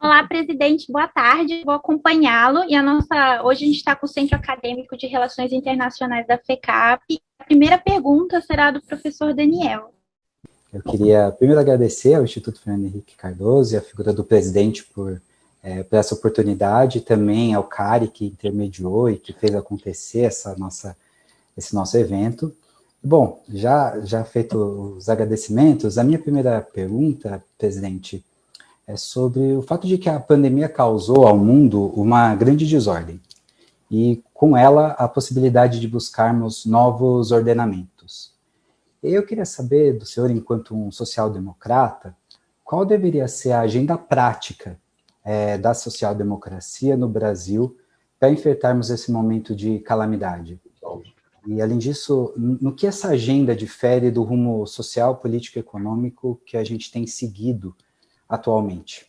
Olá, presidente, boa tarde. Vou acompanhá-lo. Hoje a gente está com o Centro Acadêmico de Relações Internacionais da FECAP. A primeira pergunta será do professor Daniel. Eu queria primeiro agradecer ao Instituto Fernando Henrique Cardoso e à figura do presidente por essa oportunidade, e também ao CARI, que intermediou e que fez acontecer esse nosso evento. Bom, já feito os agradecimentos, a minha primeira pergunta, presidente, é sobre o fato de que a pandemia causou ao mundo uma grande desordem, e com ela a possibilidade de buscarmos novos ordenamentos. Eu queria saber do senhor, enquanto um social-democrata, qual deveria ser a agenda prática da social-democracia no Brasil para enfrentarmos esse momento de calamidade. E, além disso, no que essa agenda difere do rumo social, político e econômico que a gente tem seguido atualmente?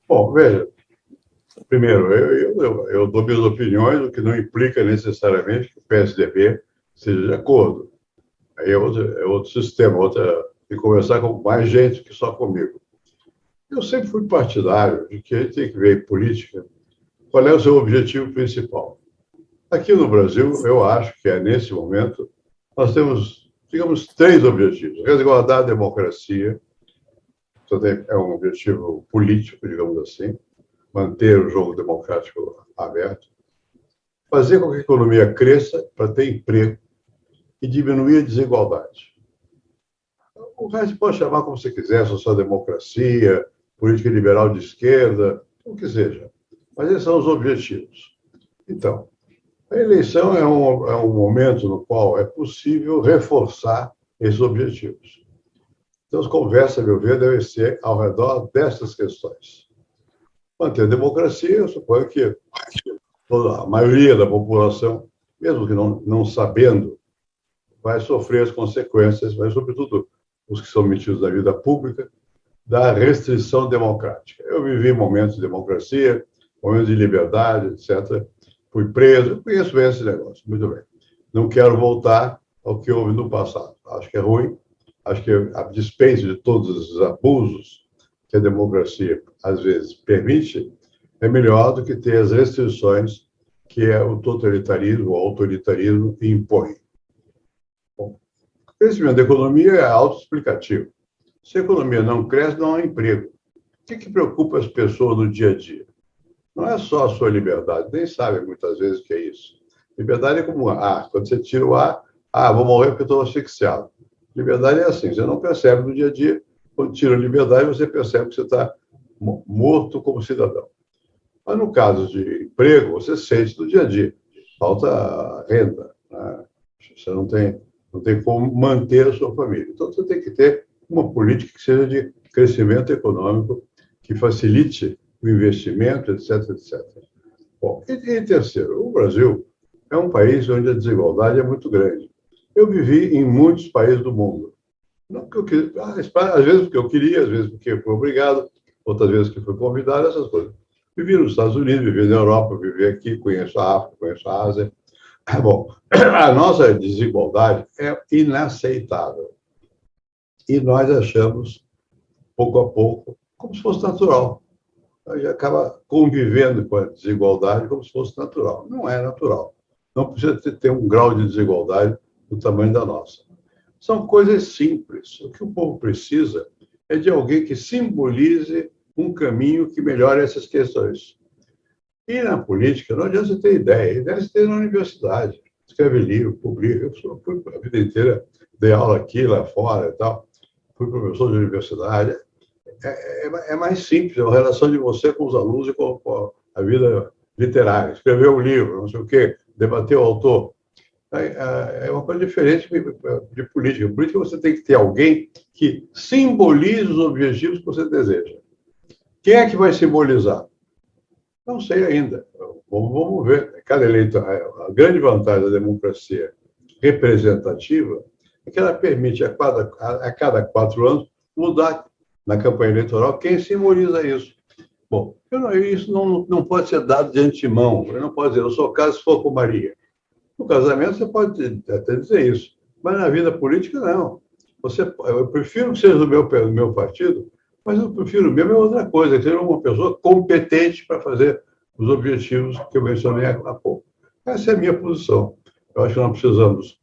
Bom, veja, primeiro, eu dou minhas opiniões, o que não implica necessariamente que o PSDB seja de acordo. Aí é outro sistema, tem que conversar com mais gente que só comigo. Eu sempre fui partidário de que a gente tem que ver em política qual é o seu objetivo principal. Aqui no Brasil, eu acho que nesse momento, nós temos, digamos, três objetivos. Resguardar a democracia, é um objetivo político, digamos assim, manter o jogo democrático aberto, fazer com que a economia cresça para ter emprego e diminuir a desigualdade. O resto pode chamar como você quiser, social-democracia, política liberal de esquerda, o que seja. Mas esses são os objetivos. Então, a eleição é um momento no qual é possível reforçar esses objetivos. Então, as conversas, a meu ver, devem ser ao redor dessas questões. Manter a democracia, eu suponho que a maioria da população, mesmo que não sabendo, vai sofrer as consequências, mas, sobretudo, os que são metidos na vida pública, da restrição democrática. Eu vivi momentos de democracia, momentos de liberdade, etc. Fui preso, conheço bem esse negócio, muito bem. Não quero voltar ao que houve no passado. Acho que é ruim, acho que a despeito de todos os abusos que a democracia, às vezes, permite, é melhor do que ter as restrições que o totalitarismo, o autoritarismo impõe. Bom, o crescimento da economia é autoexplicativo. Se a economia não cresce, não há emprego. O que preocupa as pessoas no dia a dia? Não é só a sua liberdade, nem sabem muitas vezes o que é isso. Liberdade é como ar. Quando você tira o ar, vou morrer porque estou asfixiado. Liberdade é assim, você não percebe no dia a dia. Quando tira a liberdade, você percebe que você está morto como cidadão. Mas no caso de emprego, você sente no dia a dia. Falta renda, né? Você não tem como manter a sua família. Então, você tem que ter uma política que seja de crescimento econômico, que facilite o investimento, etc, etc. Bom, e terceiro, o Brasil é um país onde a desigualdade é muito grande. Eu vivi em muitos países do mundo. Não que eu queria, às vezes porque eu queria, às vezes porque fui obrigado, outras vezes que fui convidado, essas coisas. Vivi nos Estados Unidos, vivi na Europa, vivi aqui, conheço a África, conheço a Ásia. Bom, a nossa desigualdade é inaceitável. E nós achamos, pouco a pouco, como se fosse natural. A gente acaba convivendo com a desigualdade como se fosse natural. Não é natural. Não precisa ter um grau de desigualdade do tamanho da nossa. São coisas simples. O que o povo precisa é de alguém que simbolize um caminho que melhore essas questões. E na política, não adianta você ter ideia. Ideia você tem na universidade. Escreve livro, publica. Eu fui a vida inteira, dei aula aqui, lá fora e tal. Fui professor de universidade. É mais simples, é a relação de você com os alunos e com a vida literária. Escrever um livro, não sei o quê, debater o autor. É uma coisa diferente de política. Política você tem que ter alguém que simbolize os objetivos que você deseja. Quem é que vai simbolizar? Não sei ainda. Vamos ver. Cada eleitor, a grande vantagem da democracia representativa é que ela permite, a cada 4 anos, mudar na campanha eleitoral quem simboliza isso. Bom, isso não pode ser dado de antemão. Eu não posso dizer, eu sou caso se for com Maria. No casamento, você pode até dizer isso. Mas na vida política, não. Eu prefiro que seja do meu partido, Mas eu prefiro mesmo é outra coisa, ter uma pessoa competente para fazer os objetivos que eu mencionei há pouco. Essa é a minha posição. Eu acho que nós precisamos,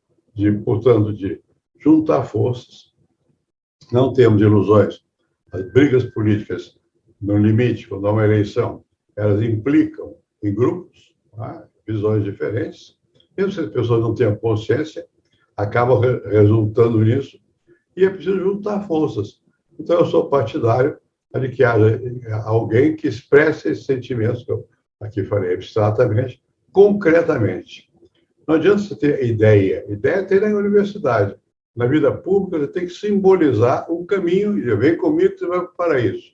portanto, de juntar forças, não temos ilusões. As brigas políticas, no limite, quando há uma eleição, elas implicam em grupos, tá? Visões diferentes, mesmo se as pessoas não tenham consciência, acabam resultando nisso, e é preciso juntar forças. Então, eu sou partidário de que haja alguém que expresse esses sentimentos que eu aqui falei abstratamente, concretamente. Não adianta você ter ideia. Ideia tem na universidade. Na vida pública, você tem que simbolizar um caminho e vem comigo que você vai para isso.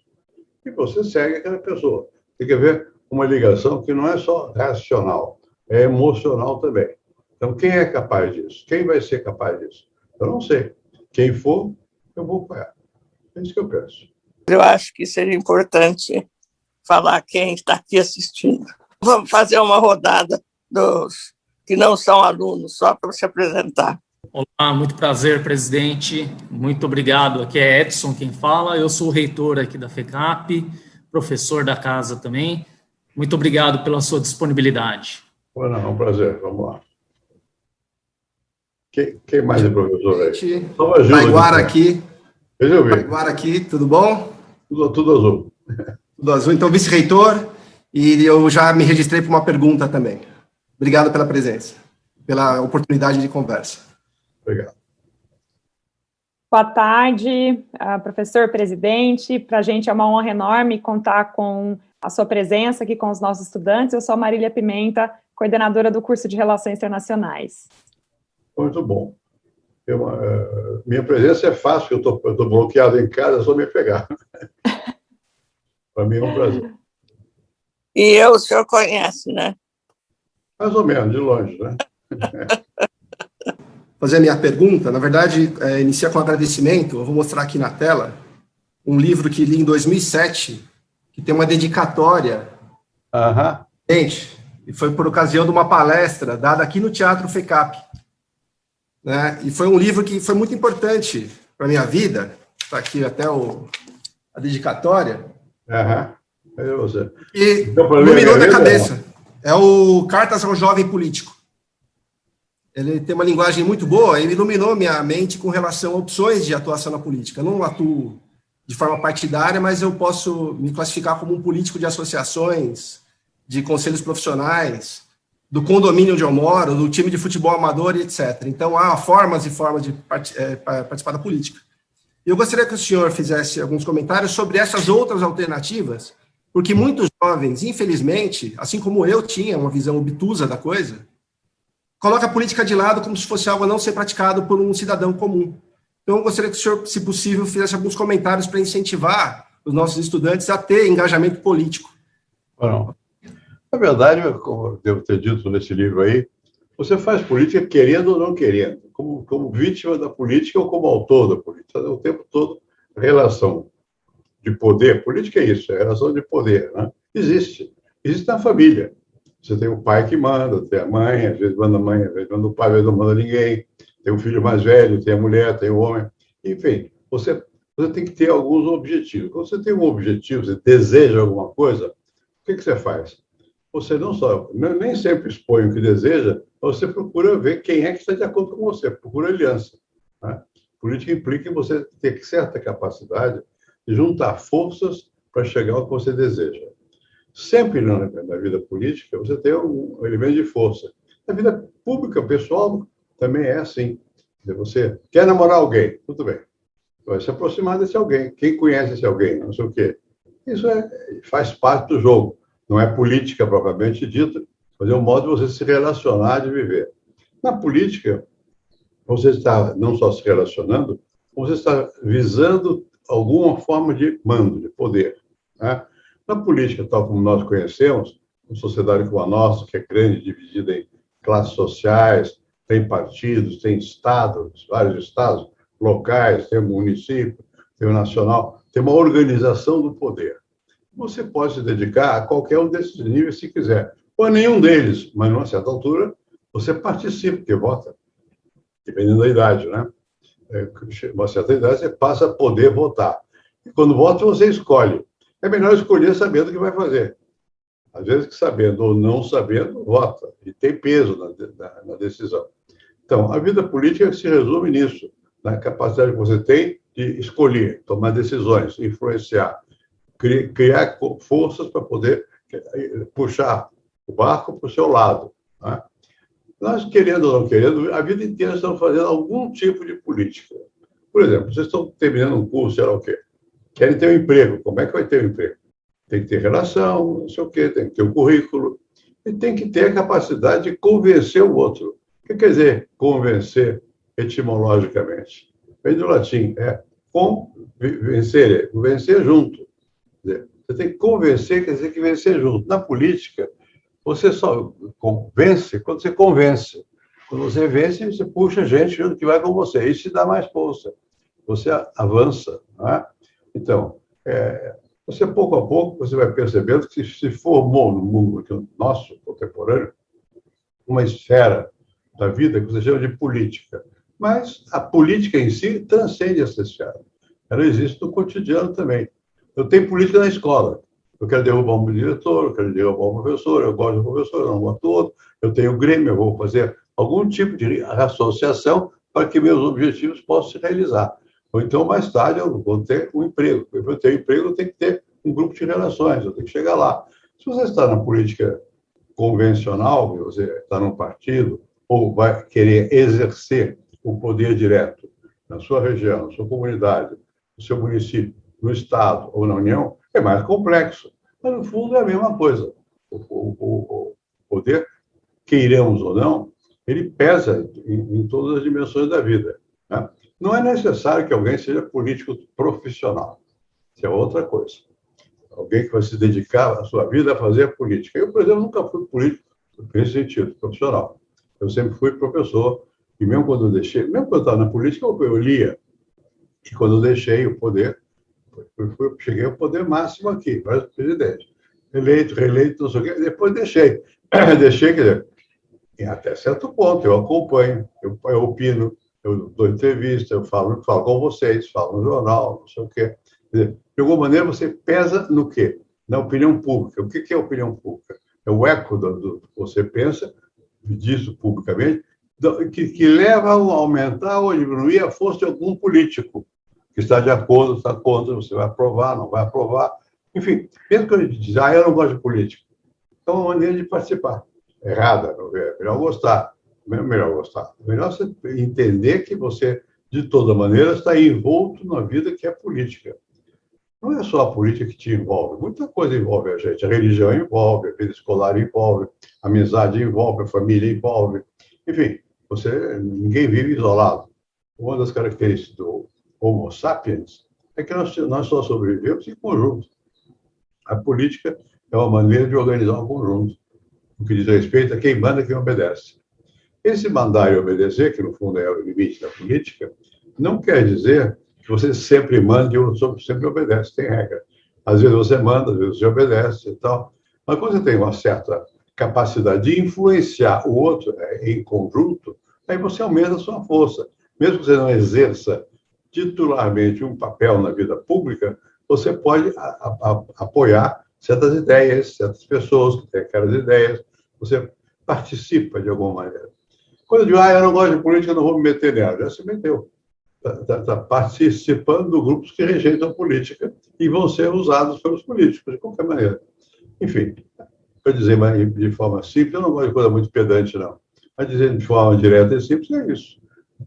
E você segue aquela pessoa. Tem que haver uma ligação que não é só racional, é emocional também. Então, quem é capaz disso? Quem vai ser capaz disso? Eu não sei. Quem for, eu vou apoiar. É isso que eu penso. Eu acho que seria importante falar quem está aqui assistindo. Vamos fazer uma rodada dos que não são alunos, só para se apresentar. Olá, muito prazer, presidente. Muito obrigado. Aqui é Edson quem fala. Eu sou o reitor aqui da FECAP, professor da casa também. Muito obrigado pela sua disponibilidade. Bom, não, é um prazer. Vamos lá. Quem mais é professor aí? Taiguara aqui. Resolvi. Taiguara aqui, tudo bom? Tudo azul. Tudo azul. Então, vice-reitor, e eu já me registrei para uma pergunta também. Obrigado pela presença, pela oportunidade de conversa. Obrigado. Boa tarde, professor presidente. Para a gente é uma honra enorme contar com a sua presença aqui com os nossos estudantes. Eu sou a Marília Pimenta, coordenadora do curso de Relações Internacionais. Muito bom. Minha presença é fácil, eu estou bloqueado em casa, é só me pegar. Para mim é um prazer. E o senhor conhece, né? Mais ou menos, de longe, né? Fazer a minha pergunta, na verdade, inicia com um agradecimento. Eu vou mostrar aqui na tela um livro que li em 2007, que tem uma dedicatória. Gente, e foi por ocasião de uma palestra dada aqui no Teatro FECAP. Né? E foi um livro que foi muito importante para a minha vida. Está aqui até a dedicatória. É você. E iluminou da cabeça. É o Cartas ao Jovem Político. Ele tem uma linguagem muito boa, ele iluminou minha mente com relação a opções de atuação na política. Eu não atuo de forma partidária, mas eu posso me classificar como um político de associações, de conselhos profissionais, do condomínio onde eu moro, do time de futebol amador e etc. Então, há formas e formas de participar da política. Eu gostaria que o senhor fizesse alguns comentários sobre essas outras alternativas, porque muitos jovens, infelizmente, assim como eu tinha uma visão obtusa da coisa, coloca a política de lado como se fosse algo a não ser praticado por um cidadão comum. Então, eu gostaria que o senhor, se possível, fizesse alguns comentários para incentivar os nossos estudantes a ter engajamento político. Não. Na verdade, como eu devo ter dito nesse livro aí, você faz política querendo ou não querendo, como vítima da política ou como autor da política. O tempo todo, relação de poder. Política é isso, é relação de poder, né? Existe na família. Você tem o pai que manda, tem a mãe, às vezes manda a mãe, às vezes manda o pai, às vezes não manda ninguém. Tem o filho mais velho, tem a mulher, tem o homem. Enfim, você tem que ter alguns objetivos. Quando você tem um objetivo, você deseja alguma coisa, o que você faz? Você nem sempre expõe o que deseja, mas você procura ver quem é que está de acordo com você, procura aliança. Né? Política implica em você ter certa capacidade de juntar forças para chegar ao que você deseja. Sempre na vida política você tem um elemento de força. Na vida pública, pessoal, também é assim. Você quer namorar alguém, tudo bem. Vai se aproximar desse alguém. Quem conhece esse alguém? Não sei o quê. Isso faz parte do jogo. Não é política propriamente dita, mas é um modo de você se relacionar, de viver. Na política, você está não só se relacionando, como você está visando alguma forma de mando, de poder. Né? Na política, tal como nós conhecemos, uma sociedade como a nossa, que é grande, dividida em classes sociais, tem partidos, tem estados, vários estados, locais, tem o município, tem o nacional, tem uma organização do poder. Você pode se dedicar a qualquer um desses níveis se quiser, ou a nenhum deles, mas numa certa altura você participa, porque vota, dependendo da idade, né? Uma certa idade você passa a poder votar. Quando vota, você escolhe. É melhor escolher sabendo o que vai fazer. Às vezes, sabendo ou não sabendo, vota. E tem peso na decisão. Então, a vida política se resume nisso, na capacidade que você tem de escolher, tomar decisões, influenciar, criar forças para poder puxar o barco para o seu lado. Né? Nós, querendo ou não querendo, a vida inteira estamos fazendo algum tipo de política. Por exemplo, vocês estão terminando um curso, sei lá o quê. Querem ter um emprego. Como é que vai ter um emprego? Tem que ter relação, não sei o quê, tem que ter um currículo. E tem que ter a capacidade de convencer o outro. O que quer dizer convencer etimologicamente? Vem do latim, convencer, vencer junto. Quer dizer, você tem que convencer, quer dizer que vencer junto. Na política, você só vence quando você convence. Quando você vence, você puxa gente junto que vai com você. Isso te dá mais força. Você avança. Não é? Então, você pouco a pouco, você vai percebendo que se formou no mundo nosso, contemporâneo, uma esfera da vida que você chama de política. Mas a política em si transcende essa esfera. Ela existe no cotidiano também. Eu tenho política na escola. Eu quero derrubar um diretor, eu quero derrubar um professor, eu gosto do professor, eu não gosto do outro. Eu tenho o Grêmio, eu vou fazer algum tipo de associação para que meus objetivos possam se realizar. Ou então, mais tarde, eu vou ter um emprego. Para eu ter emprego, eu tenho que ter um grupo de relações, eu tenho que chegar lá. Se você está na política convencional, você está num partido, ou vai querer exercer o poder direto na sua região, na sua comunidade, no seu município, no Estado ou na União, é mais complexo. Mas, no fundo, é a mesma coisa. O poder, queiramos ou não, ele pesa em todas as dimensões da vida. Né? Não é necessário que alguém seja político profissional. Isso é outra coisa. Alguém que vai se dedicar a sua vida a fazer política. Eu, por exemplo, nunca fui político nesse sentido, profissional. Eu sempre fui professor, e mesmo quando eu deixei, mesmo quando eu estava na política, eu lia. E quando eu deixei o poder, cheguei ao poder máximo aqui, presidente. Eleito, reeleito, não sei o quê, depois deixei. Deixei, quer dizer, até certo ponto, eu acompanho, eu opino, eu dou entrevista, eu falo com vocês, falo no jornal, não sei o quê. Quer dizer, de alguma maneira, você pesa no quê? Na opinião pública. O que é opinião pública? É o eco do que você pensa, disso publicamente, que leva a aumentar ou diminuir a força de algum político que está de acordo, está contra, você vai aprovar, não vai aprovar. Enfim, mesmo que a gente diz, eu não gosto de política. É uma maneira de participar. Errada, é melhor gostar. Melhor gostar. Melhor você entender que você, de toda maneira, está envolto na vida que é política. Não é só a política que te envolve, muita coisa envolve a gente. A religião envolve, a vida escolar envolve, a amizade envolve, a família envolve. Enfim, ninguém vive isolado. Uma das características do Homo sapiens é que nós só sobrevivemos em conjunto. A política é uma maneira de organizar um conjunto, o que diz respeito a quem manda e quem obedece. Esse mandar e obedecer, que no fundo é o limite da política, não quer dizer que você sempre manda e o outro sempre obedece, tem regra. Às vezes você manda, às vezes você obedece e tal. Mas quando você tem uma certa capacidade de influenciar o outro em conjunto, aí você aumenta a sua força. Mesmo que você não exerça titularmente um papel na vida pública, você pode apoiar certas ideias, certas pessoas que têm aquelas ideias, você participa de alguma maneira. Quando eu digo, eu não gosto de política, eu não vou me meter nela, já se meteu. Está participando de grupos que rejeitam a política e vão ser usados pelos políticos, de qualquer maneira. Enfim, para dizer de forma simples, eu não gosto de coisa muito pedante, não. Mas dizendo de forma direta e simples, é isso.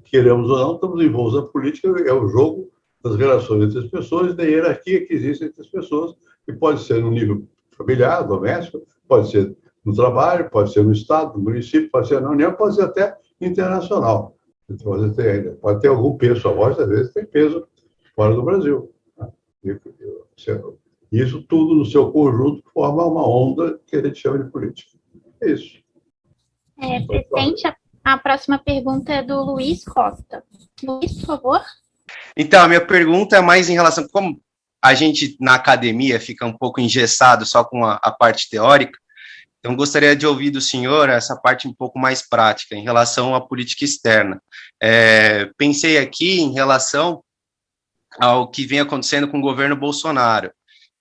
Queremos ou não, estamos envolvidos na política, é o jogo das relações entre as pessoas, da hierarquia que existe entre as pessoas, que pode ser no nível familiar, doméstico, pode ser no trabalho, pode ser no Estado, no município, pode ser na União, pode ser até internacional. Pode ter algum peso, a voz às vezes tem peso fora do Brasil. Isso tudo no seu conjunto forma uma onda que a gente chama de política. É isso. Presidente, a próxima pergunta é do Luiz Costa. Luiz, por favor. Então, a minha pergunta é mais em relação, como a gente na academia fica um pouco engessado só com a parte teórica, então gostaria de ouvir do senhor essa parte um pouco mais prática, em relação à política externa. Pensei aqui em relação ao que vem acontecendo com o governo Bolsonaro.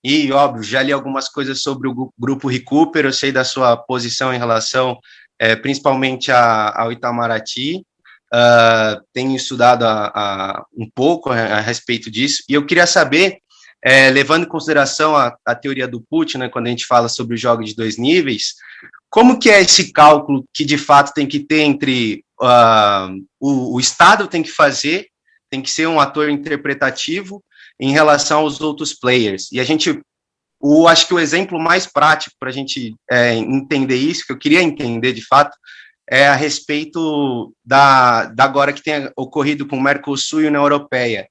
E, óbvio, já li algumas coisas sobre o Grupo Recupero, eu sei da sua posição em relação, principalmente ao Itamaraty, tenho estudado um pouco a respeito disso, e eu queria saber, levando em consideração a teoria do Putin, né, quando a gente fala sobre o jogo de dois níveis, como que é esse cálculo que, de fato, tem que ter entre o Estado tem que fazer, tem que ser um ator interpretativo, em relação aos outros players. E acho que o exemplo mais prático para a gente entender isso, que eu queria entender de fato, é a respeito da agora que tem ocorrido com o Mercosul e a União Europeia.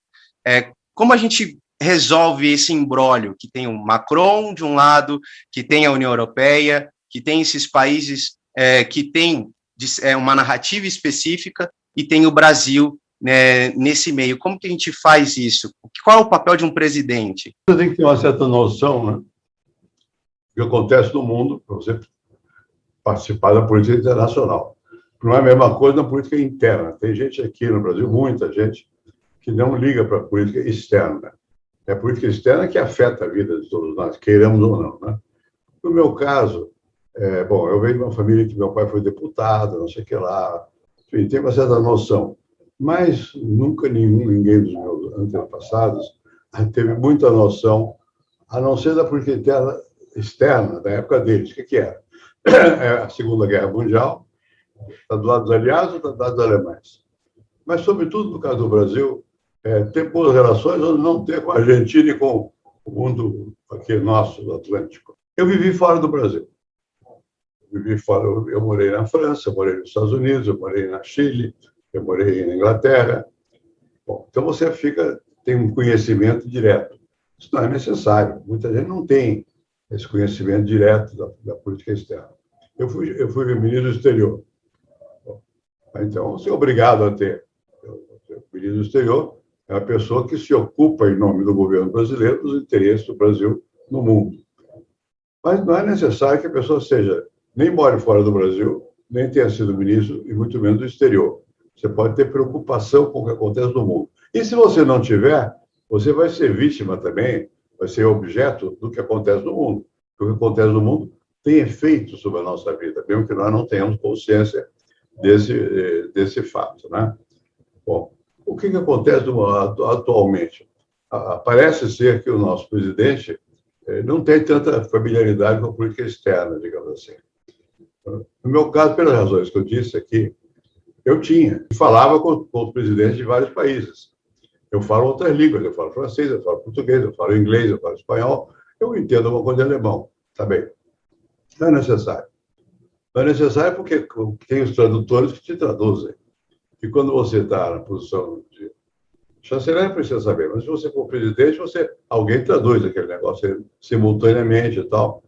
Como a gente resolve esse imbróglio que tem o Macron de um lado, que tem a União Europeia, que tem esses países que têm uma narrativa específica e tem o Brasil nesse meio? Como que a gente faz isso? Qual é o papel de um presidente? Você tem que ter uma certa noção, né, do que acontece no mundo para você participar da política internacional. Não é a mesma coisa na política interna. Tem gente aqui no Brasil, muita gente, que não liga para a política externa. É a política externa que afeta a vida de todos nós, queiramos ou não, né? No meu caso, eu venho de uma família que meu pai foi deputado, não sei o que lá, enfim, tem uma certa noção. Mas nunca ninguém dos meus antepassados teve muita noção, a não ser da política externa, da época deles. O que era? A Segunda Guerra Mundial, está do lado dos aliados ou está do lado dos alemães. Mas, sobretudo, no caso do Brasil, ter boas relações ou não ter com a Argentina e com o mundo aqui nosso, do Atlântico. Eu vivi fora do Brasil. Eu morei na França, eu morei nos Estados Unidos, eu morei na Chile, eu morei na Inglaterra. Bom, então você tem um conhecimento direto. Isso não é necessário. Muita gente não tem esse conhecimento direto da política externa. Eu fui ministro do exterior. Bom, então, você é obrigado a ter. O ministro do exterior é a pessoa que se ocupa, em nome do governo brasileiro, dos interesses do Brasil no mundo. Mas não é necessário que a pessoa nem more fora do Brasil, nem tenha sido ministro, e muito menos do exterior. Você pode ter preocupação com o que acontece no mundo. E se você não tiver, você vai ser vítima também, vai ser objeto do que acontece no mundo. O que acontece no mundo tem efeito sobre a nossa vida, mesmo que nós não tenhamos consciência desse fato, né? Bom, o que acontece atualmente? Parece ser que o nosso presidente não tem tanta familiaridade com a política externa, digamos assim. No meu caso, pelas razões que eu disse aqui, eu falava com os presidentes de vários países. Eu falo outras línguas, eu falo francês, eu falo português, eu falo inglês, eu falo espanhol, eu entendo uma coisa de alemão, tá bem? Não é necessário. Não é necessário porque tem os tradutores que te traduzem. E quando você está na posição de chanceler, não precisa saber, mas se você for presidente, alguém traduz aquele negócio simultaneamente e tal.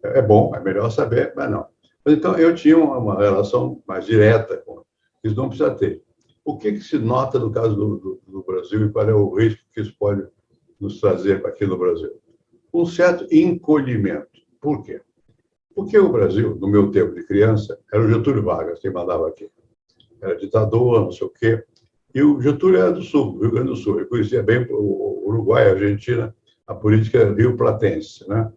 É bom, é melhor saber, mas não. Mas, então, eu tinha uma relação mais direta com isso, não precisa ter. O que se nota no caso do Brasil e qual é o risco que isso pode nos trazer aqui no Brasil? Um certo encolhimento. Por quê? Porque o Brasil, no meu tempo de criança, era o Getúlio Vargas quem mandava aqui. Era ditador, não sei o quê. E o Getúlio era do Sul, do Rio Grande do Sul. Ele conhecia bem o Uruguai, a Argentina, a política rio-platense, né?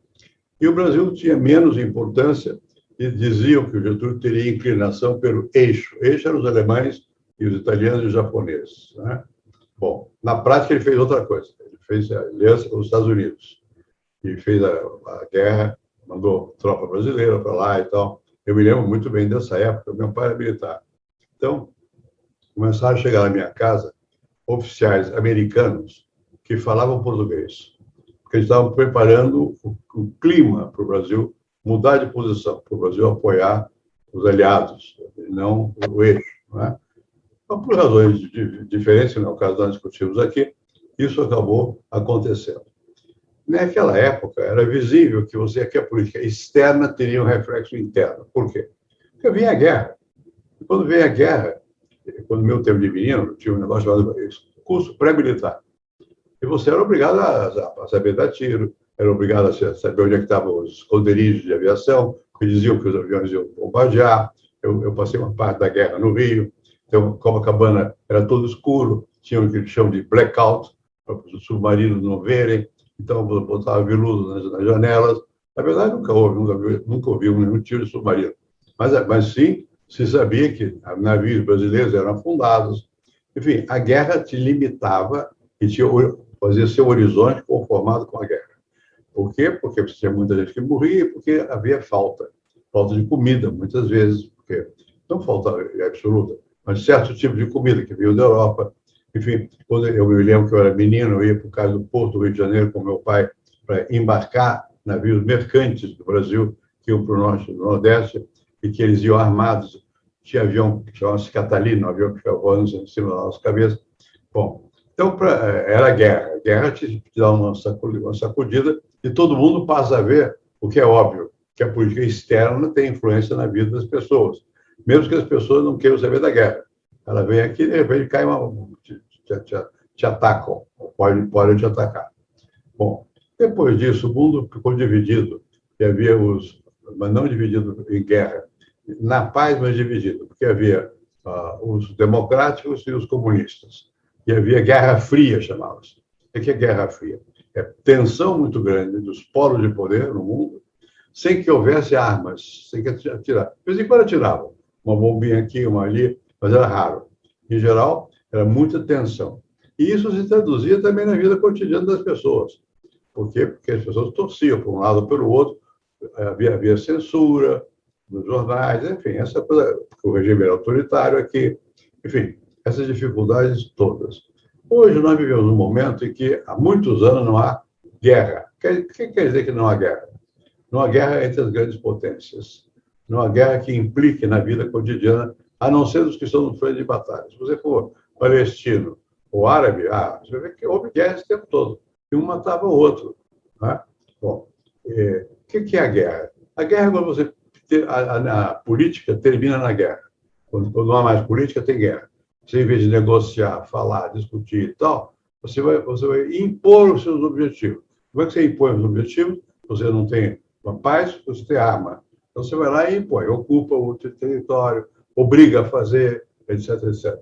E o Brasil tinha menos importância e diziam que o Getúlio teria inclinação pelo eixo. O eixo eram os alemães e os italianos e os japoneses, né? Bom, na prática ele fez outra coisa. Ele fez a aliança com os Estados Unidos. E fez a guerra, mandou tropa brasileira para lá e tal. Eu me lembro muito bem dessa época, meu pai era militar. Então, começaram a chegar na minha casa oficiais americanos que falavam português. Porque eles estavam preparando o clima para o Brasil mudar de posição, para o Brasil apoiar os aliados, e não o eixo, né? Então, por razões diferentes, que no caso nós discutimos aqui, isso acabou acontecendo. Naquela época, era visível que a política externa teria um reflexo interno. Por quê? Porque vinha a guerra. E quando vem a guerra, quando meu tempo de menino, tinha um negócio chamado curso pré-militar. E você era obrigado a saber dar tiro, era obrigado a saber onde é que estavam os esconderijos de aviação, que diziam que os aviões iam bombardear. Eu passei uma parte da guerra no Rio, então Copacabana era todo escuro, tinha o que eles chamam de blackout, para os submarinos não verem, então botava veludo nas janelas. Na verdade, nunca ouvi nenhum tiro de submarino. Mas sim, se sabia que navios brasileiros eram afundados. Enfim, a guerra te limitava e fazia seu horizonte conformado com a guerra. Por quê? Porque tinha muita gente que morria e porque havia falta de comida, muitas vezes, porque não falta absoluta, mas certo tipo de comida que veio da Europa. Enfim, quando eu me lembro que eu era menino, eu ia para o cais do Porto do Rio de Janeiro com meu pai para embarcar navios mercantes do Brasil que iam para o norte e do nordeste e que eles iam armados. Tinha avião que chamava-se Catalina, um avião que ficava voando em cima da nossa cabeça. Bom, então era guerra. A guerra te dá uma sacudida e todo mundo passa a ver o que é óbvio, que a política externa tem influência na vida das pessoas, mesmo que as pessoas não queiram saber da guerra. Ela vem aqui e, de repente, te atacam, ou podem te atacar. Bom, depois disso, o mundo ficou dividido, e havia mas não dividido em guerra, na paz, mas dividido, porque havia os democráticos e os comunistas, e havia Guerra Fria, chamava-se. O que é Guerra Fria? É tensão muito grande dos polos de poder no mundo, sem que houvesse armas, sem que atirar. De vez em quando atiravam, uma bombinha aqui, uma ali, mas era raro. Em geral, era muita tensão. E isso se traduzia também na vida cotidiana das pessoas. Por quê? Porque as pessoas torciam para um lado ou pelo outro, havia censura nos jornais, enfim, essa coisa, o regime era autoritário aqui, enfim, essas dificuldades todas. Hoje nós vivemos um momento em que há muitos anos não há guerra. O que quer dizer que não há guerra? Não há guerra entre as grandes potências. Não há guerra que implique na vida cotidiana, a não ser os que estão no frente de batalha. Se você for palestino ou árabe, você vai ver que houve guerra esse tempo todo. E um matava o outro. Né? Bom, o que é a guerra? A guerra é quando você... A política termina na guerra. Quando não há mais política, tem guerra. Você, em vez de negociar, falar, discutir e tal, você vai impor os seus objetivos. Como é que você impõe os objetivos? Você não tem uma paz, você tem arma. Então, você vai lá e impõe, ocupa o território, obriga a fazer, etc, etc.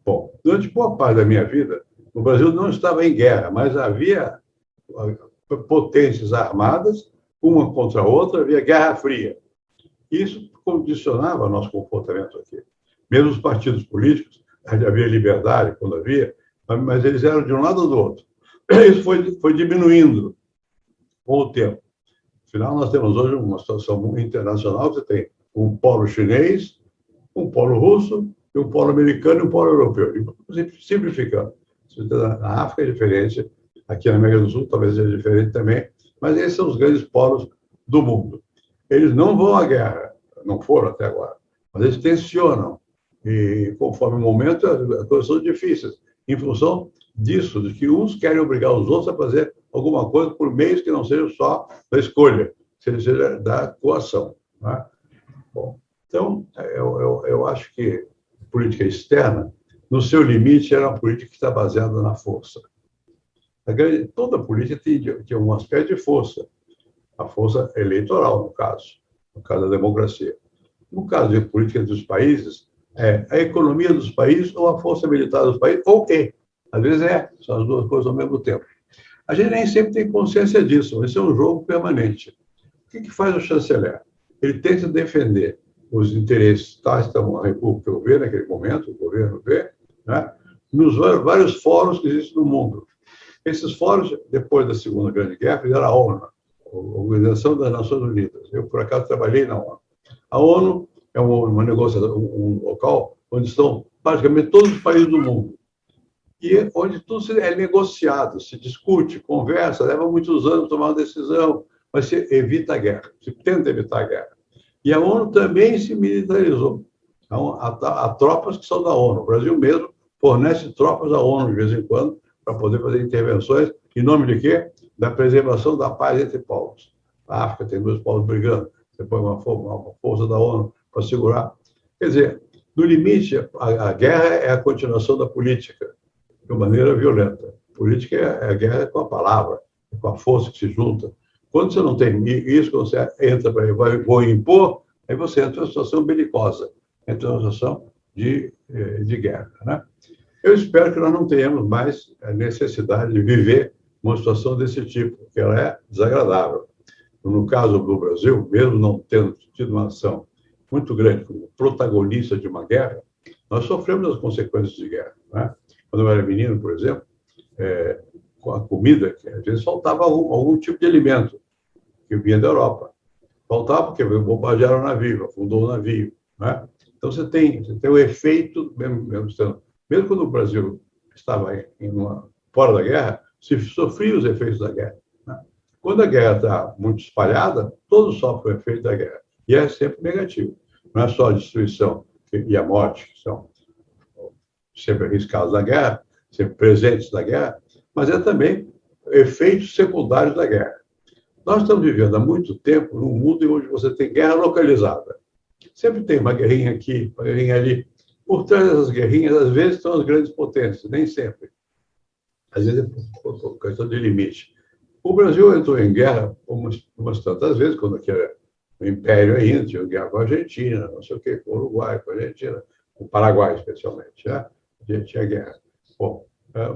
Bom, durante boa parte da minha vida, o Brasil não estava em guerra, mas havia potências armadas, uma contra a outra, havia Guerra Fria. Isso condicionava nosso comportamento aqui. Mesmo os partidos políticos, havia liberdade quando havia, mas eles eram de um lado ou do outro. Isso foi diminuindo com o tempo. Afinal, nós temos hoje uma situação internacional, você tem um polo chinês, um polo russo, e um polo americano e um polo europeu. Simplificando. Na África é diferente, aqui na América do Sul talvez seja diferente também, mas esses são os grandes polos do mundo. Eles não vão à guerra, não foram até agora, mas eles tensionam. E, conforme o momento, as coisas são difíceis, em função disso, de que uns querem obrigar os outros a fazer alguma coisa por meios que não sejam só da escolha, seja da coação. Né? Bom, então, eu acho que política externa, no seu limite, era uma política que está baseada na força. Toda política tem um aspecto de força. A força eleitoral, no caso da democracia. No caso de política dos países, é a economia dos países ou a força militar dos países, ou às vezes são as duas coisas ao mesmo tempo. A gente nem sempre tem consciência disso, mas isso é um jogo permanente. O que faz o chanceler? Ele tenta defender os interesses tais que a República vê naquele momento, o governo vê, né, nos vários fóruns que existem no mundo. Esses fóruns, depois da Segunda Grande Guerra, fizeram a ONU, a Organização das Nações Unidas. Eu, por acaso, trabalhei na ONU. A ONU é uma negociação, um local onde estão praticamente todos os países do mundo. E onde tudo é negociado, se discute, conversa, leva muitos anos tomar uma decisão, mas se evita a guerra, se tenta evitar a guerra. E a ONU também se militarizou. Então, há tropas que são da ONU. O Brasil mesmo fornece tropas à ONU de vez em quando para poder fazer intervenções. Em nome de quê? Da preservação da paz entre povos. A África tem dois povos brigando. Você põe uma força da ONU para segurar. Quer dizer, no limite, a guerra é a continuação da política, de maneira violenta. Política é a guerra com a palavra, com a força que se junta. Quando você não tem isso, quando você entra para vou impor, aí você entra numa situação belicosa, entra numa situação de guerra. Né? Eu espero que nós não tenhamos mais a necessidade de viver uma situação desse tipo, porque ela é desagradável. No caso do Brasil, mesmo não tendo tido uma ação muito grande como protagonista de uma guerra, nós sofremos as consequências de guerra. Né? Quando eu era menino, por exemplo, com a comida, que às vezes faltava algum tipo de alimento que vinha da Europa. Faltava porque bombardearam o navio, afundou o navio. Né? Então, você tem o efeito, mesmo quando o Brasil estava fora da guerra, se sofria os efeitos da guerra. Né? Quando a guerra está muito espalhada, todos sofrem o efeito da guerra. E é sempre negativo. Não é só a destruição e a morte, que são sempre arriscados da guerra, sempre presentes da guerra, mas é também efeitos secundários da guerra. Nós estamos vivendo há muito tempo num mundo onde você tem guerra localizada. Sempre tem uma guerrinha aqui, uma guerrinha ali. Por trás dessas guerrinhas, às vezes, estão as grandes potências, nem sempre. Às vezes é por questão de limite. O Brasil entrou em guerra umas tantas vezes, quando aqui era o Império ainda, tinha guerra com a Argentina, não sei o quê, com o Uruguai, com a Argentina, com o Paraguai, especialmente. Né? A gente tinha guerra. Bom,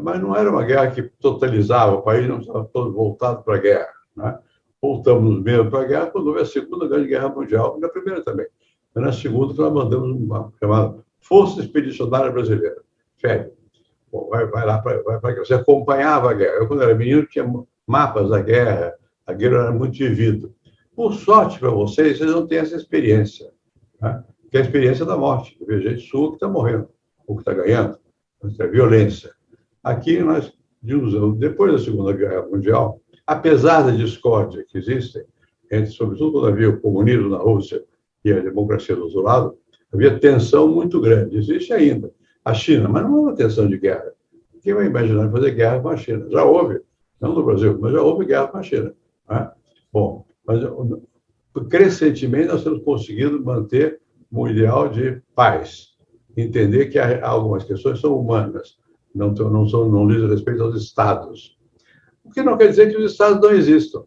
mas não era uma guerra que totalizava, o país não estava todo voltado para a guerra. Né? Voltamos mesmo para a guerra quando houve a Segunda Grande Guerra Mundial, e na primeira também. Mas na segunda, nós mandamos uma chamada Força Expedicionária Brasileira, FEB. Bom, vai lá para guerra. Você acompanhava a guerra. Eu, quando era menino, tinha mapas da guerra, a guerra era muito vivida. Por sorte para vocês não têm essa experiência, né? Que é a experiência da morte. Tem gente sua que está morrendo, ou que está ganhando, é violência. Aqui, nós, depois da Segunda Guerra Mundial, apesar da discórdia que existe, sobretudo quando havia o comunismo na Rússia e a democracia do outro lado, havia tensão muito grande. Existe ainda. A China, mas não é uma tensão de guerra. Quem vai imaginar fazer guerra com a China? Já houve, não no Brasil, mas já houve guerra com a China. Né? Bom, mas crescentemente nós temos conseguido manter um ideal de paz. Entender que algumas questões são humanas, não dizem respeito aos Estados. O que não quer dizer que os Estados não existam.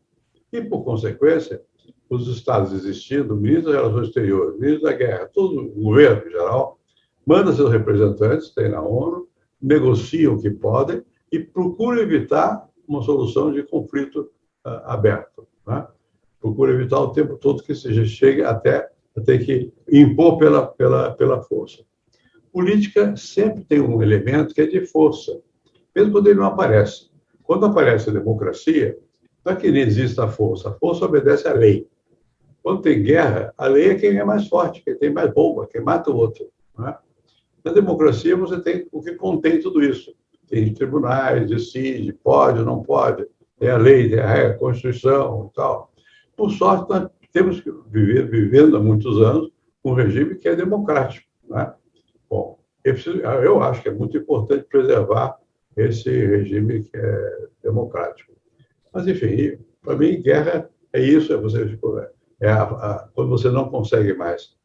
E, por consequência, os Estados existindo, o ministro das Relações Exteriores, o ministro da Guerra, todo o governo em geral, manda seus representantes, tem na ONU, negociam o que podem e procuram evitar uma solução de conflito aberto. Né? Procuram evitar o tempo todo que se chegue até ter que impor pela força. Política sempre tem um elemento que é de força, mesmo quando ele não aparece. Quando aparece a democracia, não é que não exista a força obedece à lei. Quando tem guerra, a lei é quem é mais forte, quem tem mais bomba, quem mata o outro. Né? Na democracia, você tem o que contém tudo isso. Tem tribunais, decide, pode ou não pode, tem a lei, tem a regra, a Constituição e tal. Por sorte, nós temos que vivendo há muitos anos um regime que é democrático. Né? Bom, eu acho que é muito importante preservar esse regime que é democrático. Mas, enfim, para mim, guerra é isso, quando você não consegue mais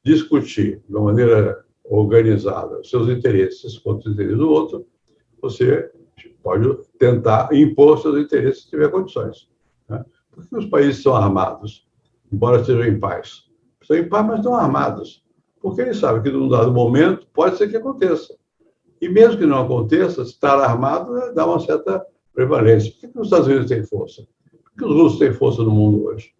discutir de uma maneira organizada os seus interesses contra os interesses do outro, você pode tentar impor seus interesses se tiver condições. Né? Porque os países são armados, embora estejam em paz. Estão em paz, mas estão armados. Porque eles sabem que, num dado momento, pode ser que aconteça. E mesmo que não aconteça, estar armado dá uma certa prevalência. Por que os Estados Unidos têm força? Por que os russos têm força no mundo hoje?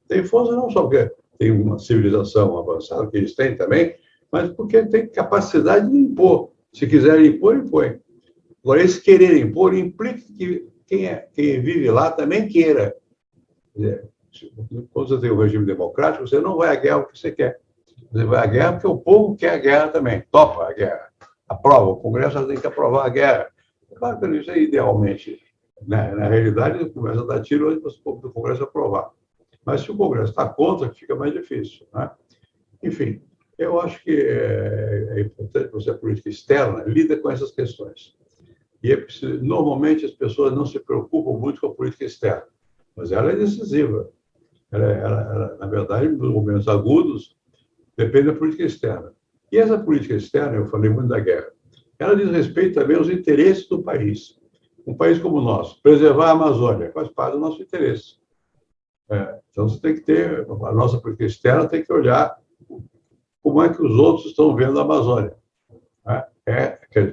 Tem força não só porque tem uma civilização avançada, que eles têm também, mas porque tem capacidade de impor. Se quiserem impor, impõem. Agora, eles quererem impor implica que quem vive lá também queira. Quando você tem um regime democrático, você não vai à guerra porque você quer. Você vai à guerra porque o povo quer a guerra também, topa a guerra, aprova. O Congresso tem que aprovar a guerra. Claro que isso é idealmente. Na realidade, o Congresso dá tiro antes do Congresso aprovar. Mas se o Congresso está contra, fica mais difícil. Né? Enfim, eu acho que é importante que você, a política externa, lida com essas questões. E normalmente as pessoas não se preocupam muito com a política externa, mas ela é decisiva. Ela, na verdade, nos momentos agudos, depende da política externa. E essa política externa, eu falei muito da guerra, ela diz respeito também aos interesses do país. Um país como o nosso, preservar a Amazônia faz parte do nosso interesse. Então, você tem que ter, a nossa política externa tem que olhar como é que os outros estão vendo a Amazônia.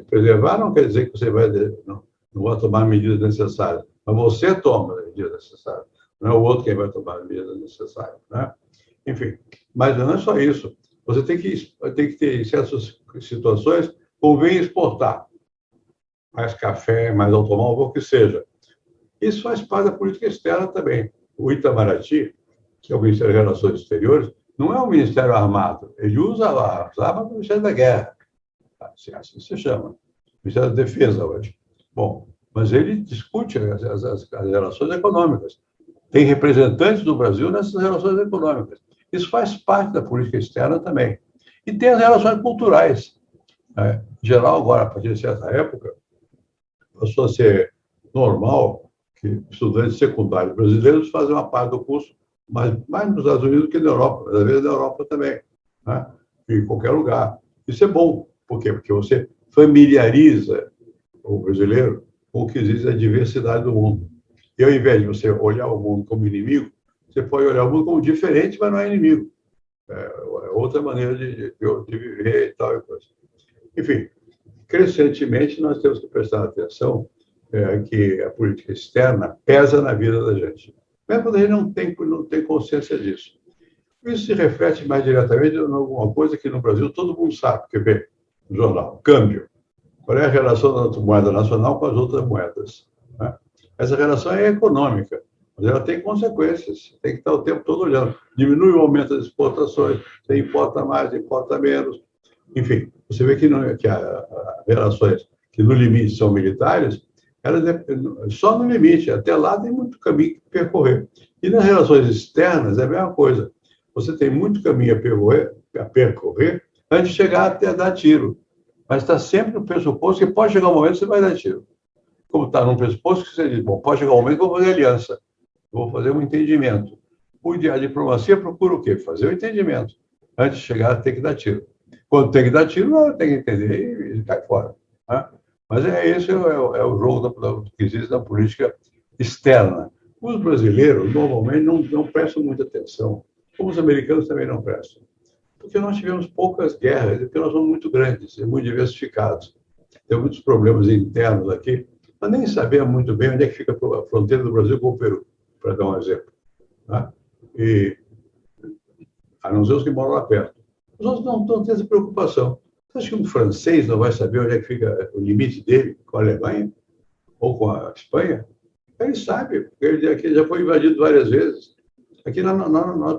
Preservar não quer dizer que você não vai tomar medidas necessárias, mas você toma as medidas necessárias, não é o outro quem vai tomar as medidas necessárias, né? Enfim, mas não é só isso. Você tem que ter, em certas situações, convém exportar mais café, mais automóvel, o que seja. Isso faz parte da política externa também. O Itamaraty, que é o Ministério das Relações Exteriores, não é um ministério armado. Ele usa as armas do Ministério da Guerra. Assim se chama. Ministério da Defesa hoje. Bom, mas ele discute as relações econômicas. Tem representantes do Brasil nessas relações econômicas. Isso faz parte da política externa também. E tem as relações culturais. Em geral, agora, a partir de certa época, passou a ser normal que estudantes secundários brasileiros fazem uma parte do curso mais nos Estados Unidos que na Europa, mas às vezes na Europa também, né? Em qualquer lugar. Isso é bom. Por quê? Porque você familiariza o brasileiro com o que existe a diversidade do mundo. E ao invés de você olhar o mundo como inimigo, você pode olhar o mundo como diferente, mas não é inimigo. É outra maneira de viver e tal e coisa. Enfim, crescentemente nós temos que prestar atenção que a política externa pesa na vida da gente. Mesmo quando a gente não tem consciência disso. Isso se reflete mais diretamente em alguma coisa que no Brasil todo mundo sabe, porque vê no jornal, câmbio. Qual é a relação da moeda nacional com as outras moedas? Né? Essa relação é econômica, mas ela tem consequências. Tem que estar o tempo todo olhando. Diminui o aumento das exportações, você importa mais, importa menos. Enfim, você vê que as relações que no limite são militares, elas só no limite, até lá tem muito caminho que percorrer. E nas relações externas é a mesma coisa. Você tem muito caminho a percorrer antes de chegar até dar tiro. Mas está sempre no pressuposto que pode chegar um momento que você vai dar tiro. Como está num pressuposto que você diz, bom, pode chegar um momento que eu vou fazer aliança, vou fazer um entendimento. A diplomacia procura o quê? Fazer o entendimento. Antes de chegar, tem que dar tiro. Quando tem que dar tiro, tem que entender e cai fora. Né? Mas esse é o jogo que existe na política externa. Os brasileiros, normalmente, não prestam muita atenção, como os americanos também não prestam. Porque nós tivemos poucas guerras, porque nós somos muito grandes e muito diversificados. Tem muitos problemas internos aqui, mas nem sabemos muito bem onde é que fica a fronteira do Brasil com o Peru, para dar um exemplo. Né? E, a não ser os que moram lá perto. Os outros não têm essa preocupação. Você acha que um francês não vai saber onde é que fica o limite dele com a Alemanha ou com a Espanha? Ele sabe, porque ele já foi invadido várias vezes. Aqui,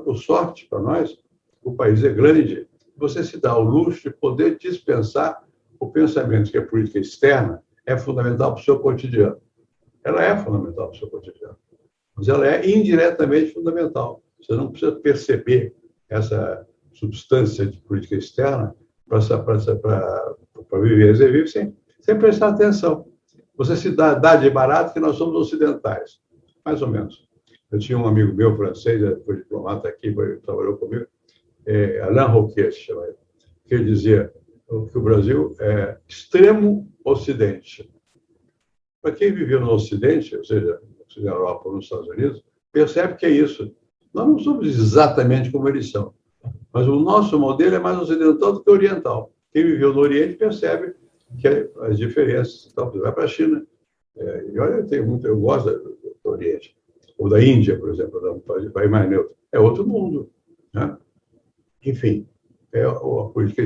por sorte, para nós, o país é grande, você se dá o luxo de poder dispensar o pensamento que a política externa é fundamental para o seu cotidiano. Ela é fundamental para o seu cotidiano, mas ela é indiretamente fundamental. Você não precisa perceber essa substância de política externa para viver. Você vive sem prestar atenção. Você se dá de barato que nós somos ocidentais, mais ou menos. Eu tinha um amigo meu francês, foi diplomata aqui, trabalhou comigo, Alain Roquet, se chama ele, que ele dizia que o Brasil é extremo ocidente. Para quem viveu no ocidente, ou seja, na Europa ou nos Estados Unidos, percebe que é isso. Nós não somos exatamente como eles são, mas o nosso modelo é mais ocidental do que oriental. Quem viveu no Oriente percebe que as diferenças. Então, vai para a China, e olha, eu gosto do Oriente, ou da Índia, por exemplo, um país mais neutro. É outro mundo, né? Enfim, a política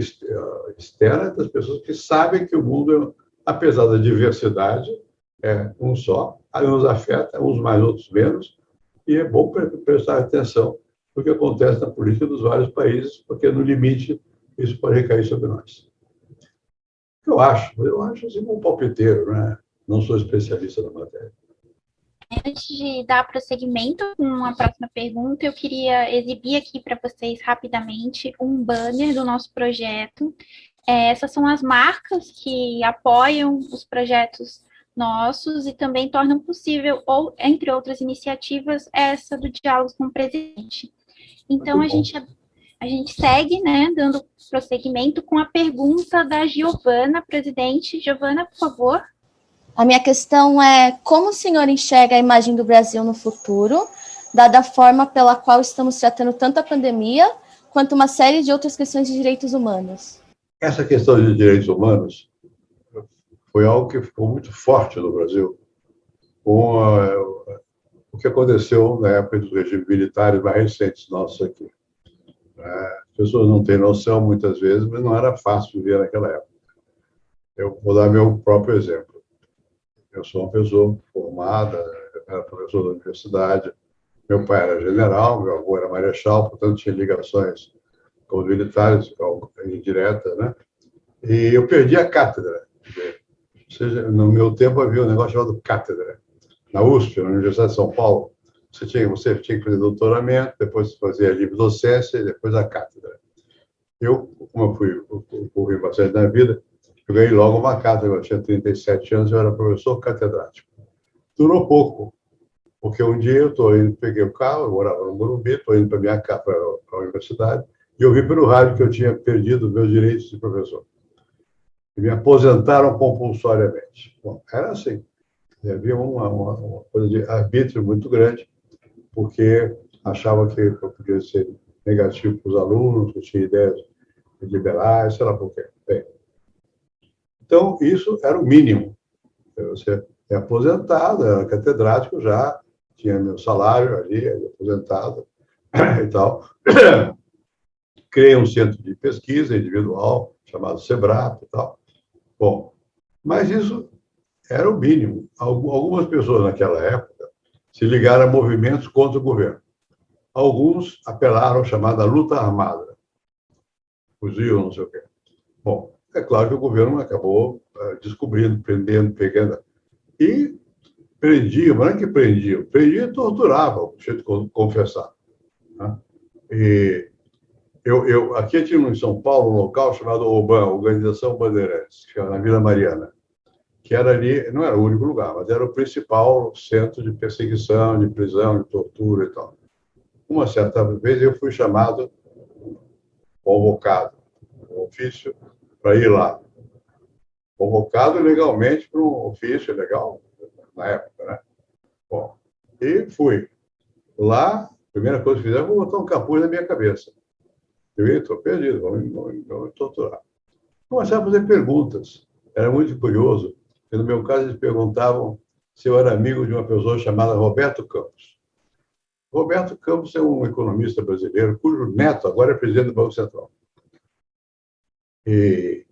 externa das pessoas que sabem que o mundo, apesar da diversidade, é um só, uns afeta, uns mais, outros menos, e é bom prestar atenção no que acontece na política dos vários países, porque, no limite, isso pode recair sobre nós. Eu acho assim, um palpiteiro, né? Não sou especialista na matéria. Antes de dar prosseguimento com a próxima pergunta, eu queria exibir aqui para vocês rapidamente um banner do nosso projeto. Essas são as marcas que apoiam os projetos nossos e também tornam possível, ou entre outras iniciativas, essa do Diálogos com o Presidente. Então, a gente segue, né, dando prosseguimento com a pergunta da Giovana, presidente. Giovana, por favor. A minha questão é como o senhor enxerga a imagem do Brasil no futuro, dada a forma pela qual estamos tratando tanto a pandemia, quanto uma série de outras questões de direitos humanos? Essa questão de direitos humanos foi algo que ficou muito forte no Brasil, com o que aconteceu na época dos regimes militares mais recentes nossos aqui. As pessoas não têm noção, muitas vezes, mas não era fácil viver naquela época. Eu vou dar meu próprio exemplo. Eu sou uma pessoa formada, era professor da universidade, meu pai era general, meu avô era marechal, portanto tinha ligações com os militares, indireta, né? E eu perdi a cátedra. Ou seja, no meu tempo havia um negócio chamado cátedra. Na USP, na Universidade de São Paulo, você tinha que fazer doutoramento, depois fazer a livre docência e depois a cátedra. Eu, como eu fui bastante na vida, eu ganhei logo uma cátedra. Eu tinha 37 anos, eu era professor catedrático. Durou pouco, porque um dia eu estou indo, peguei o carro, eu morava no Morumbi, estou indo para a universidade, e ouvi pelo rádio que eu tinha perdido meus direitos de professor. E me aposentaram compulsoriamente. Bom, era assim. Havia uma coisa de arbítrio muito grande, porque achava que eu podia ser negativo para os alunos, que eu tinha ideias liberais, sei lá por quê. Bem, então, isso era o mínimo. Você é aposentado, era catedrático já, tinha meu salário ali, aposentado e tal. Criei um centro de pesquisa individual, chamado SEBRAP e tal. Bom, mas isso era o mínimo. Algumas pessoas naquela época se ligaram a movimentos contra o governo. Alguns apelaram à chamada luta armada. Fuzil, não sei o quê. Bom, é claro que o governo acabou descobrindo, prendendo, pegando. E prendia, mas não é que prendia e torturava, o jeito de confessar. Né? E aqui tinha em São Paulo um local chamado OBAN, Organização Bandeirantes, que era na Vila Mariana, que era ali, não era o único lugar, mas era o principal centro de perseguição, de prisão, de tortura e tal. Uma certa vez eu fui chamado, convocado, um ofício, para ir lá. Convocado legalmente para um ofício legal, na época, né? Bom, e fui. Lá, a primeira coisa que fizeram, vou botar um capuz na minha cabeça. Eu estou perdido, vão me torturar. Começaram a fazer perguntas. Era muito curioso. No meu caso, eles perguntavam se eu era amigo de uma pessoa chamada Roberto Campos. Roberto Campos é um economista brasileiro, cujo neto agora é presidente do Banco Central. E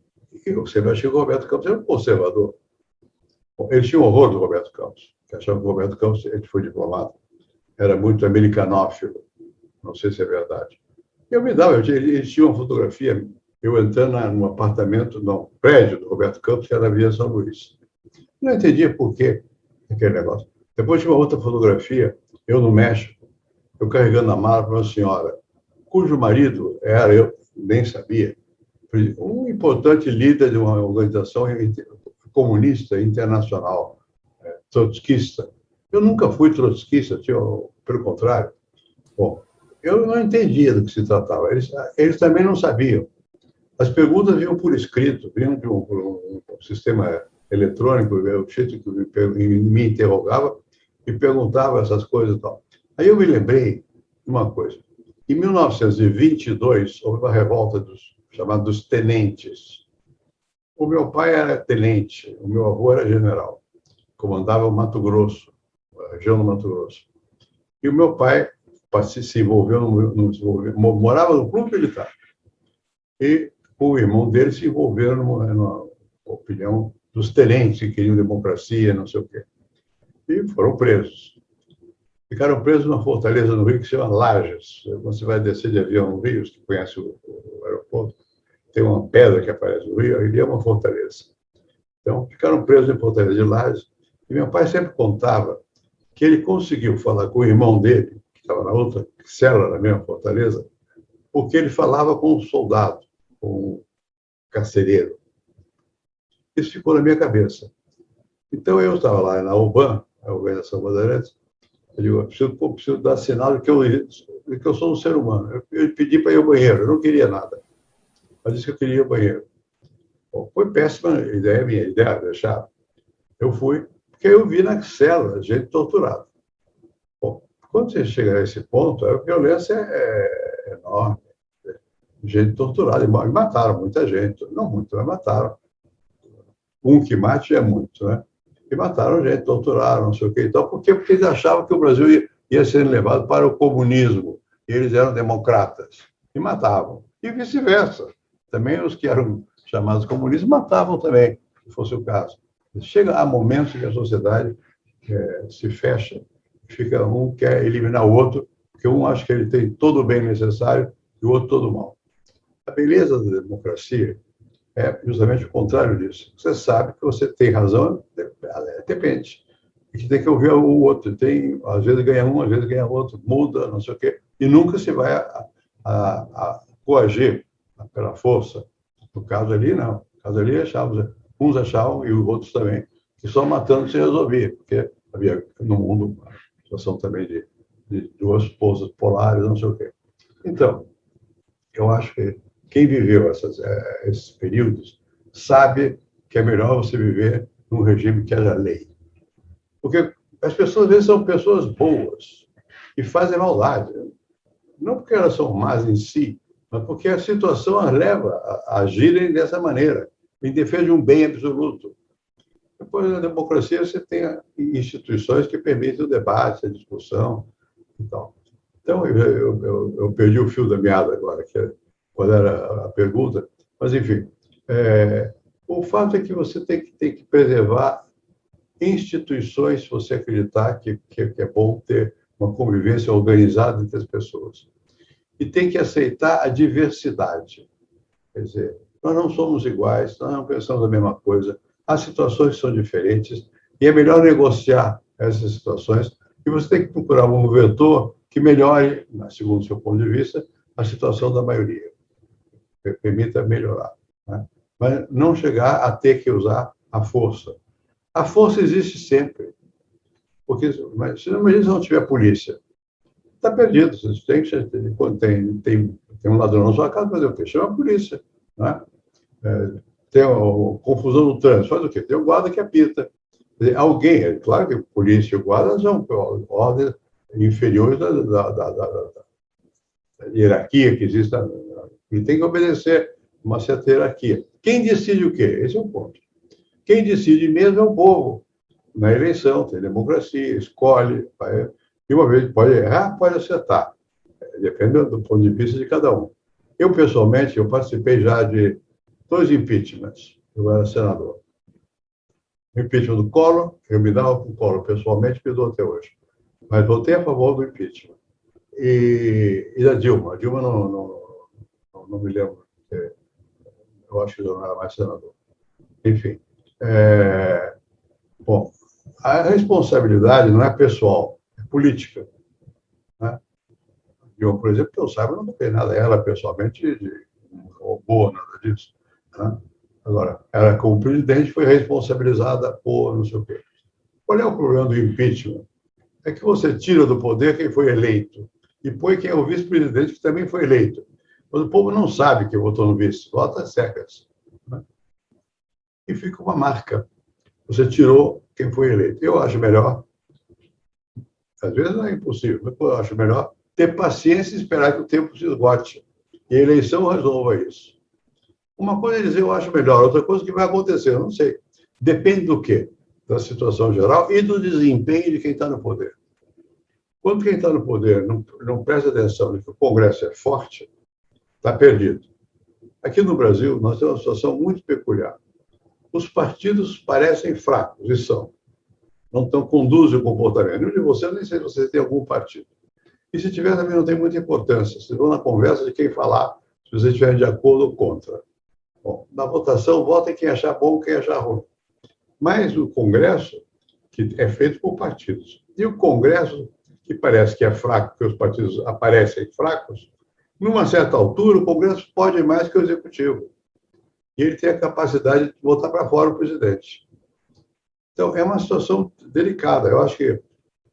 eu sempre achei que o Roberto Campos era um conservador. Ele tinha um horror do Roberto Campos, que achava que o Roberto Campos, ele foi diplomata, era muito americanófilo. Não sei se é verdade. Eles tinham uma fotografia, eu entrando num apartamento, num prédio do Roberto Campos, que era na Avenida São Luís. Não entendia por que aquele negócio. Depois tinha uma outra fotografia, eu no México, eu carregando a mala para uma senhora, cujo marido era, eu nem sabia, um importante líder de uma organização comunista internacional, trotskista. Eu nunca fui trotskista, pelo contrário. Bom, eu não entendia do que se tratava. Eles também não sabiam. As perguntas vinham por escrito, vinham de um sistema eletrônico, o jeito que me interrogava e perguntava essas coisas e tal. Aí eu me lembrei de uma coisa. Em 1922, houve uma revolta chamada dos tenentes. O meu pai era tenente, o meu avô era general, comandava o Mato Grosso, a região do Mato Grosso. E o meu pai se envolveu, morava no clube militar. E o irmão dele se envolveu numa opinião dos tenentes que queriam democracia, não sei o quê. E foram presos. Ficaram presos numa fortaleza no Rio que se chama Lages. Você vai descer de avião no Rio, que conhece o aeroporto, tem uma pedra que aparece no Rio, ali é uma fortaleza. Então, ficaram presos em Fortaleza de Lages. E meu pai sempre contava que ele conseguiu falar com o irmão dele, que estava na outra cela da mesma fortaleza, porque ele falava com um soldado, com um carcereiro. Isso ficou na minha cabeça. Então, eu estava lá na UBAN, a Organização Bandeirantes, eu digo, eu preciso dar sinal de que eu sou um ser humano. Eu pedi para ir ao banheiro, eu não queria nada. Mas disse que eu queria ir ao banheiro. Bom, foi péssima ideia, minha ideia, deixar. Eu fui, porque eu vi na cela gente torturada. Bom, quando você chega a esse ponto, a violência é enorme. Gente torturada, e mataram muita gente. Não muito, mas mataram. um que mate é muito, né? E mataram gente, torturaram, não sei o que e tal. Por quê? Porque eles achavam que o Brasil ia ser levado para o comunismo. E eles eram democratas. E matavam. E vice-versa. Também os que eram chamados comunistas matavam também, se fosse o caso. Chega a momentos que a sociedade se fecha, fica um quer eliminar o outro, porque um acha que ele tem todo o bem necessário e o outro todo o mal. A beleza da democracia é justamente o contrário disso. Você sabe que você tem razão, depende. E que tem que ouvir o outro. Às vezes ganha um, às vezes ganha outro, muda, não sei o quê. E nunca se vai a coagir pela força. No caso ali, não. No caso ali, uns achavam, e os outros também, que só matando se resolvia, porque havia no mundo uma situação também de duas forças polares, não sei o quê. Então, eu acho que quem viveu esses períodos sabe que é melhor você viver num regime que haja lei. Porque as pessoas, às vezes, são pessoas boas e fazem maldade. Não porque elas são más em si, mas porque a situação as leva a agirem dessa maneira, em defesa de um bem absoluto. Depois, na democracia, você tem instituições que permitem o debate, a discussão e tal. Então, eu perdi o fio da meada agora, qual era a pergunta, mas, enfim, o fato é que você tem que preservar instituições, se você acreditar que é bom ter uma convivência organizada entre as pessoas. E tem que aceitar a diversidade. Quer dizer, nós não somos iguais, nós não pensamos a mesma coisa, há situações que são diferentes, e é melhor negociar essas situações, e você tem que procurar um vetor que melhore, segundo o seu ponto de vista, a situação da maioria, que permita melhorar, né? Mas não chegar a ter que usar a força. A força existe sempre, porque se não tiver polícia, está perdido. Quando tem um ladrão na sua casa, fazer o quê? Chama a polícia, né? Tem confusão no trânsito, faz o quê? Tem o guarda que apita. Alguém, claro que a polícia e o guarda são ordens inferiores da hierarquia que existe, e tem que obedecer uma certa hierarquia. Quem decide o quê? Esse é o ponto. Quem decide mesmo é o povo. Na eleição, tem democracia, escolhe, e uma vez pode errar, pode acertar. Depende do ponto de vista de cada um. Eu, pessoalmente, participei já de 2 impeachments. Eu era senador. O impeachment do Collor, eu me dava com o Collor pessoalmente, me dou até hoje. Mas votei a favor do impeachment. E da Dilma. A Dilma não me lembro. Eu acho que eu não era mais senador. Enfim. Bom, a responsabilidade não é pessoal, é política, né? Eu, por exemplo, que eu saiba, não tem nada a ela pessoalmente de boa, nada disso, né? Agora, ela, como presidente, foi responsabilizada por não sei o quê. Qual é o problema do impeachment? É que você tira do poder quem foi eleito e põe quem é o vice-presidente, que também foi eleito. Mas o povo não sabe que votou no vice, vota cegas, né? E fica uma marca. Você tirou quem foi eleito. Eu acho melhor, às vezes não é impossível, mas eu acho melhor ter paciência e esperar que o tempo se esgote. E a eleição resolva isso. Uma coisa é dizer, eu acho melhor, outra coisa que vai acontecer, eu não sei. Depende do quê? Da situação geral e do desempenho de quem está no poder. Quando quem está no poder não presta atenção de que o Congresso é forte, está perdido. Aqui no Brasil, nós temos uma situação muito peculiar. Os partidos parecem fracos, e são. Não conduzem o comportamento. Nem de você, nem sei se você tem algum partido. E se tiver, também não tem muita importância. Vocês vão na conversa de quem falar, se vocês estiverem de acordo ou contra. Bom, na votação, votem quem achar bom, quem achar ruim. Mas o Congresso, que é feito por partidos, e o Congresso, que parece que é fraco, porque os partidos aparecem fracos, numa certa altura, o Congresso pode mais que o Executivo. E ele tem a capacidade de botar para fora o presidente. Então, é uma situação delicada. Eu acho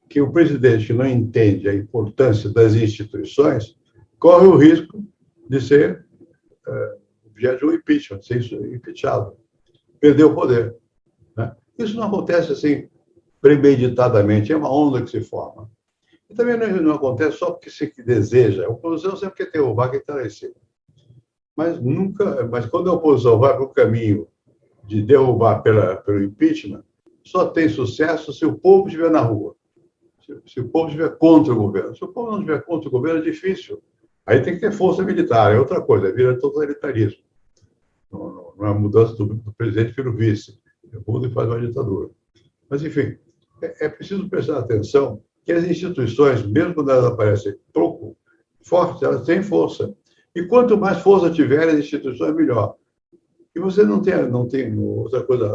que o presidente que não entende a importância das instituições corre o risco de ser objeto de um impeachment, de ser impeachado, perder o poder, né? Isso não acontece assim premeditadamente, é uma onda que se forma. E também não acontece só porque se deseja. A oposição sempre quer derrubar quem está lá em cima. Mas quando a oposição vai para o caminho de derrubar pelo impeachment só tem sucesso se o povo estiver na rua, se o povo estiver contra o governo. Se o povo não estiver contra o governo, é difícil. Aí tem que ter força militar, é outra coisa, vira totalitarismo. Não é a mudança do presidente pelo vice, muda e faz uma ditadura. Mas, enfim, é preciso prestar atenção que as instituições, mesmo quando elas aparecem pouco fortes, elas têm força. E quanto mais força tiverem as instituições, melhor. E você não tem outra coisa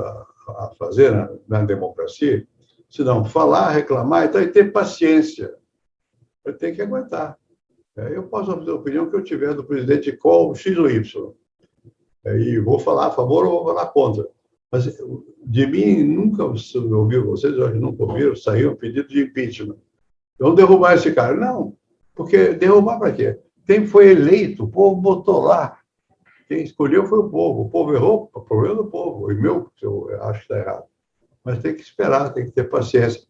a fazer na democracia, senão falar, reclamar e ter paciência. Tem que aguentar. Eu posso ter a opinião que eu tiver do presidente qual X ou Y. E vou falar a favor ou vou falar contra. Mas de mim, nunca ouviu, vocês hoje nunca ouviram, saiu um pedido de impeachment. Vamos derrubar esse cara. Não, porque derrubar para quê? Quem foi eleito, o povo botou lá. Quem escolheu foi o povo errou, o problema do povo. E meu, eu acho que está errado. Mas tem que esperar, tem que ter paciência.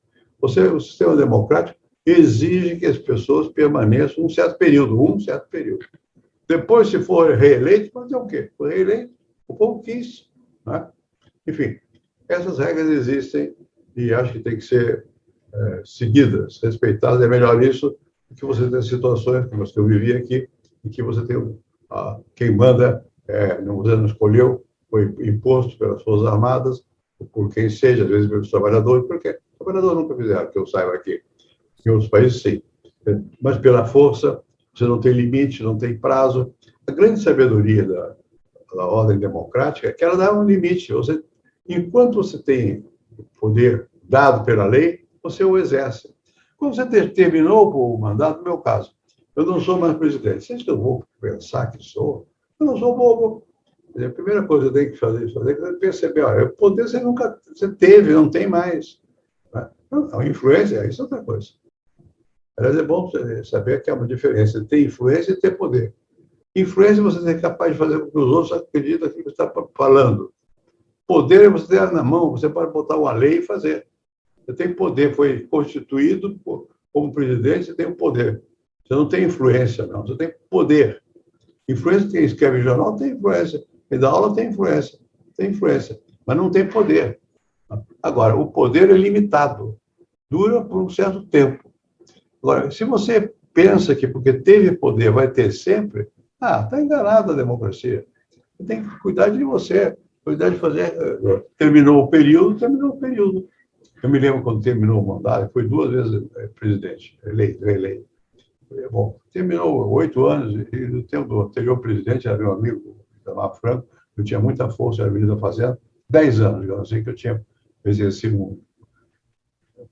O sistema democrático exige que as pessoas permaneçam um certo período. Depois, se for reeleito, fazer o quê? For reeleito, o povo quis. Né? Enfim, essas regras existem e acho que tem que ser seguidas, respeitadas. É melhor isso do que você ter situações como as que eu vivi aqui, em que você tem quem manda, você não escolheu, foi imposto pelas Forças Armadas, por quem seja, às vezes pelos trabalhadores, porque os trabalhadores nunca fizeram, que eu saiba aqui. Em outros países, sim. Mas pela força, você não tem limite, não tem prazo. A grande sabedoria da ordem democrática é que ela dá um limite. Enquanto você tem poder dado pela lei, você o exerce. Quando você terminou o mandato, no meu caso, eu não sou mais presidente. Vocês que eu vou pensar que sou? Eu não sou bobo. A primeira coisa que eu tenho que fazer é perceber, olha, o poder você teve, não tem mais. A influência, isso é outra coisa. Aliás, é bom saber que há uma diferença entre ter influência e ter poder. Influência é você ser capaz de fazer com que os outros acreditem naquilo que você está falando. Poder é você ter na mão, você pode botar uma lei e fazer. Você tem poder, foi constituído como presidente, você tem um poder. Você não tem influência, não, você tem poder. Influência, quem escreve jornal tem influência, quem dá aula tem influência, mas não tem poder. Agora, o poder é limitado, dura por um certo tempo. Agora, se você pensa que porque teve poder vai ter sempre, está enganado a democracia. Você tem que cuidar de você, cuidar de fazer. Terminou o período. Eu me lembro quando terminou o mandato, foi 2 vezes presidente, reeleito. Bom, terminou 8 anos, e no tempo do anterior presidente, era meu amigo, Itamar Franco, eu tinha muita força, era ministro da Fazenda, 10 anos, digamos assim, que eu tinha exercido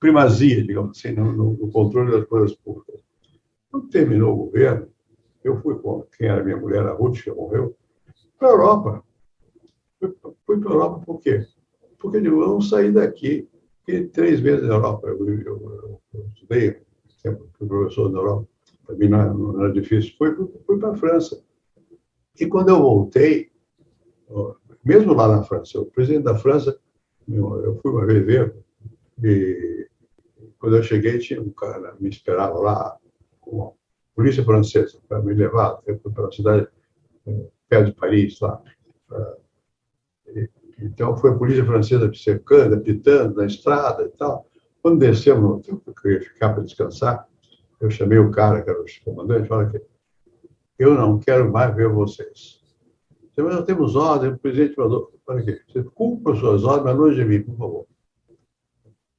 primazia, digamos assim, no controle das coisas públicas. Quando terminou o governo, eu fui com quem era minha mulher, a Ruth, que morreu, para a Europa. Fui para a Europa por quê? Porque eu não saí daqui. Fiquei 3 meses na Europa. Eu estudei, sempre fui professor na Europa. Para mim não era difícil. Fui para a França. E quando eu voltei, mesmo lá na França, o presidente da França, eu fui uma vez ver, e quando eu cheguei, tinha um cara me esperava lá, com a polícia francesa, para me levar. Eu fui para a cidade perto de Paris, lá. Então, foi a polícia francesa cercando, apitando na estrada e tal. Quando descemos no tempo que eu ia ficar para descansar, eu chamei o cara, que era o comandante, e falei que eu não quero mais ver vocês. Mas nós temos ordem, o presidente mandou. Para quê? Você cumpra as suas ordens, mas longe de mim, por favor.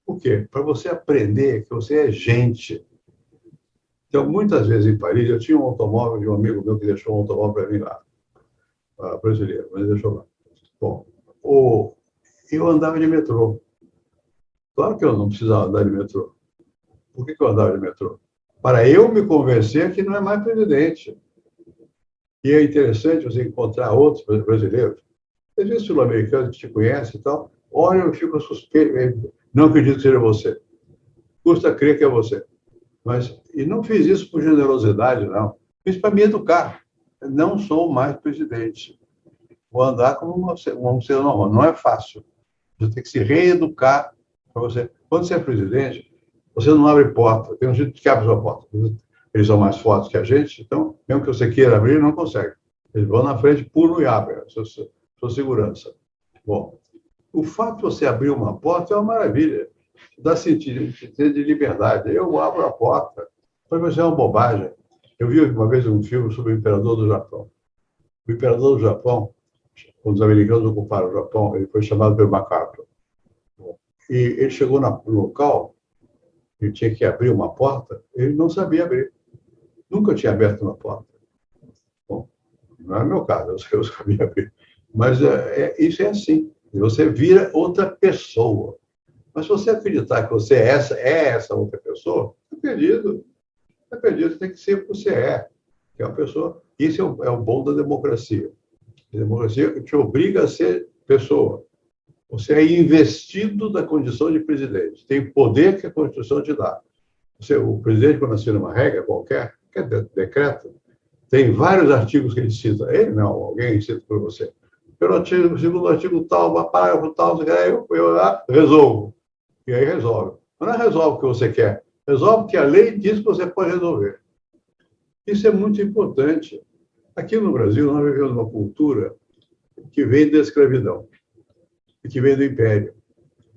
Por quê? Para você aprender que você é gente. Então, muitas vezes em Paris, eu tinha um automóvel de um amigo meu que deixou um automóvel para mim lá, brasileiro, mas deixou lá. Bom, eu andava de metrô. Claro que eu não precisava andar de metrô. Por que eu andava de metrô? Para eu me convencer que não é mais presidente. E é interessante você encontrar outros brasileiros, às vezes sul-americanos que te conhecem e tal, olham e ficam suspeitos. Não acredito que seja você. Custa crer que é você. E não fiz isso por generosidade, não. Fiz para me educar. Não sou mais presidente. Vou andar como um ser normal. Não é fácil. Você tem que se reeducar para você. Quando você é presidente, você não abre porta. Tem um jeito que abre sua porta. Eles são mais fortes que a gente, então, mesmo que você queira abrir, não consegue. Eles vão na frente, pulam e abrem. Sua segurança. Bom, O fato de você abrir uma porta é uma maravilha. Dá sentido de liberdade. Eu abro a porta. Mas é uma bobagem. Eu vi uma vez um filme sobre o imperador do Japão. O imperador do Japão, quando os americanos ocuparam o Japão, ele foi chamado pelo MacArthur. E ele chegou no local, ele tinha que abrir uma porta, ele não sabia abrir. Nunca tinha aberto uma porta. Bom, não é meu caso, eu sabia abrir. Mas isso é assim. Você vira outra pessoa. Mas se você acreditar que você é essa outra pessoa, está perdido. Está perdido, tem que ser o que você é. Que é uma pessoa. Isso é o bom da democracia. A democracia te obriga a ser pessoa. Você é investido da condição de presidente. Tem poder que a Constituição te dá. O presidente, quando assina uma regra qualquer, que é decreto, tem vários artigos que ele cita. Ele não, alguém cita por você. Pelo artigo, segundo o artigo tal, parágrafo tal, eu lá resolvo. E aí resolve. Mas não resolve o que você quer. Resolve o que a lei diz que você pode resolver. Isso é muito importante. Aqui no Brasil, nós vivemos uma cultura que vem da escravidão e que vem do império.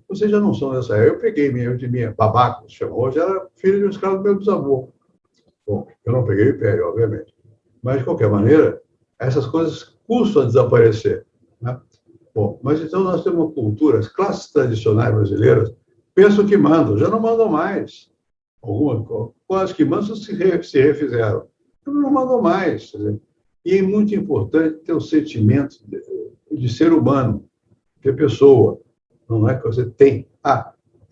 Vocês já não são dessa época. Eu peguei minha babá, como se chamou, hoje era filho de um escravo do meu bisavô. Bom, eu não peguei o império, obviamente. Mas, de qualquer maneira, essas coisas custam a desaparecer. Né? Bom, mas então nós temos uma cultura, as classes tradicionais brasileiras pensam que mandam, já não mandam mais. Quase que mandam se refizeram. Não mandam mais. E é muito importante ter o sentimento de ser humano, de pessoa. Não é que você tem.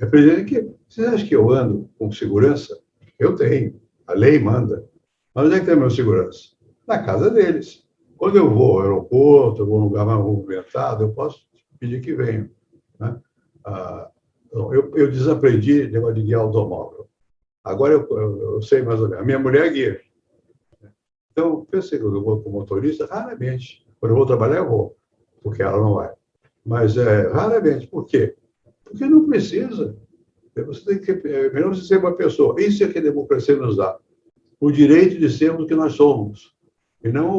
É presidente que. Vocês acham que eu ando com segurança? Eu tenho. A lei manda. Mas onde é que tem a minha segurança? Na casa deles. Quando eu vou ao aeroporto, eu vou num lugar mais movimentado, eu posso pedir que venham. Né? Eu desaprendi o negócio de guiar automóvel. Agora eu sei mais ou menos. A minha mulher guia. Então, eu pensei que eu vou como motorista, raramente. Quando eu vou trabalhar, eu vou, porque ela não vai. Mas raramente. Por quê? Porque não precisa. Você tem que, melhor você ser uma pessoa. Isso é que a democracia nos dá. O direito de sermos o que nós somos. E não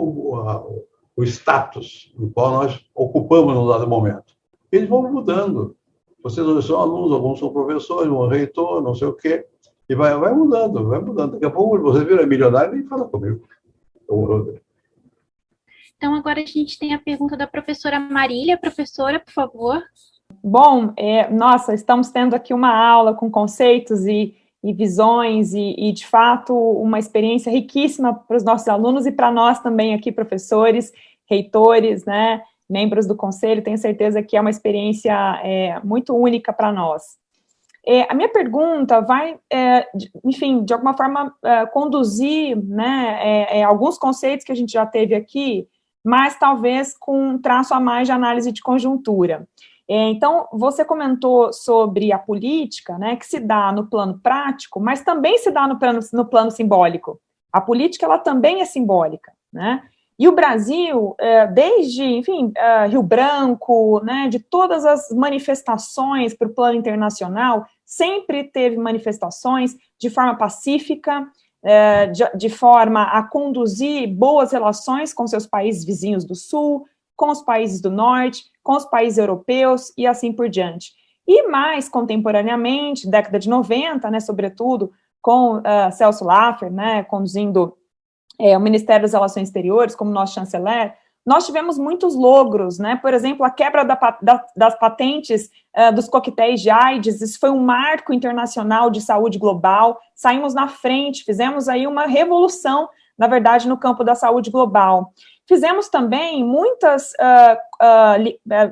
o status no qual nós ocupamos no dado momento. Eles vão mudando. Vocês não são alunos, alguns são professores, um reitor, não sei o quê. E vai mudando, vai mudando. Daqui a pouco você vira milionário e fala comigo. Então, agora a gente tem a pergunta da professora Marília. Professora, por favor. Bom, nossa, estamos tendo aqui uma aula com conceitos e visões e, de fato, uma experiência riquíssima para os nossos alunos e para nós também aqui, professores, reitores, né, membros do conselho. Tenho certeza que é uma experiência muito única para nós. A minha pergunta vai, enfim, de alguma forma, conduzir, né, alguns conceitos que a gente já teve aqui, mas talvez com um traço a mais de análise de conjuntura. Então, você comentou sobre a política, né, que se dá no plano prático, mas também se dá no plano simbólico. A política, ela também é simbólica, né? E o Brasil, desde, enfim, Rio Branco, né, de todas as manifestações para o plano internacional, sempre teve manifestações de forma pacífica, de forma a conduzir boas relações com seus países vizinhos do Sul, com os países do Norte, com os países europeus e assim por diante. E mais contemporaneamente, década de 90, né, sobretudo, com Celso Laffer, né, conduzindo o Ministério das Relações Exteriores, como nosso chanceler, nós tivemos muitos logros, né? Por exemplo, a quebra das patentes dos coquetéis de AIDS, isso foi um marco internacional de saúde global, saímos na frente, fizemos aí uma revolução, na verdade, no campo da saúde global. Fizemos também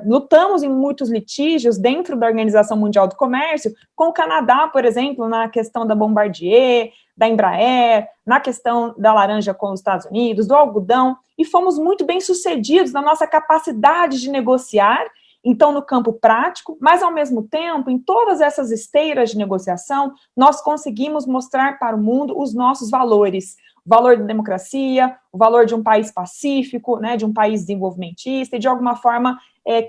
lutamos em muitos litígios dentro da Organização Mundial do Comércio, com o Canadá, por exemplo, na questão da Bombardier, da Embraer, na questão da laranja com os Estados Unidos, do algodão, e fomos muito bem sucedidos na nossa capacidade de negociar, então no campo prático, mas ao mesmo tempo, em todas essas esteiras de negociação, nós conseguimos mostrar para o mundo os nossos valores, o valor da democracia, o valor de um país pacífico, né, de um país desenvolvimentista, e de alguma forma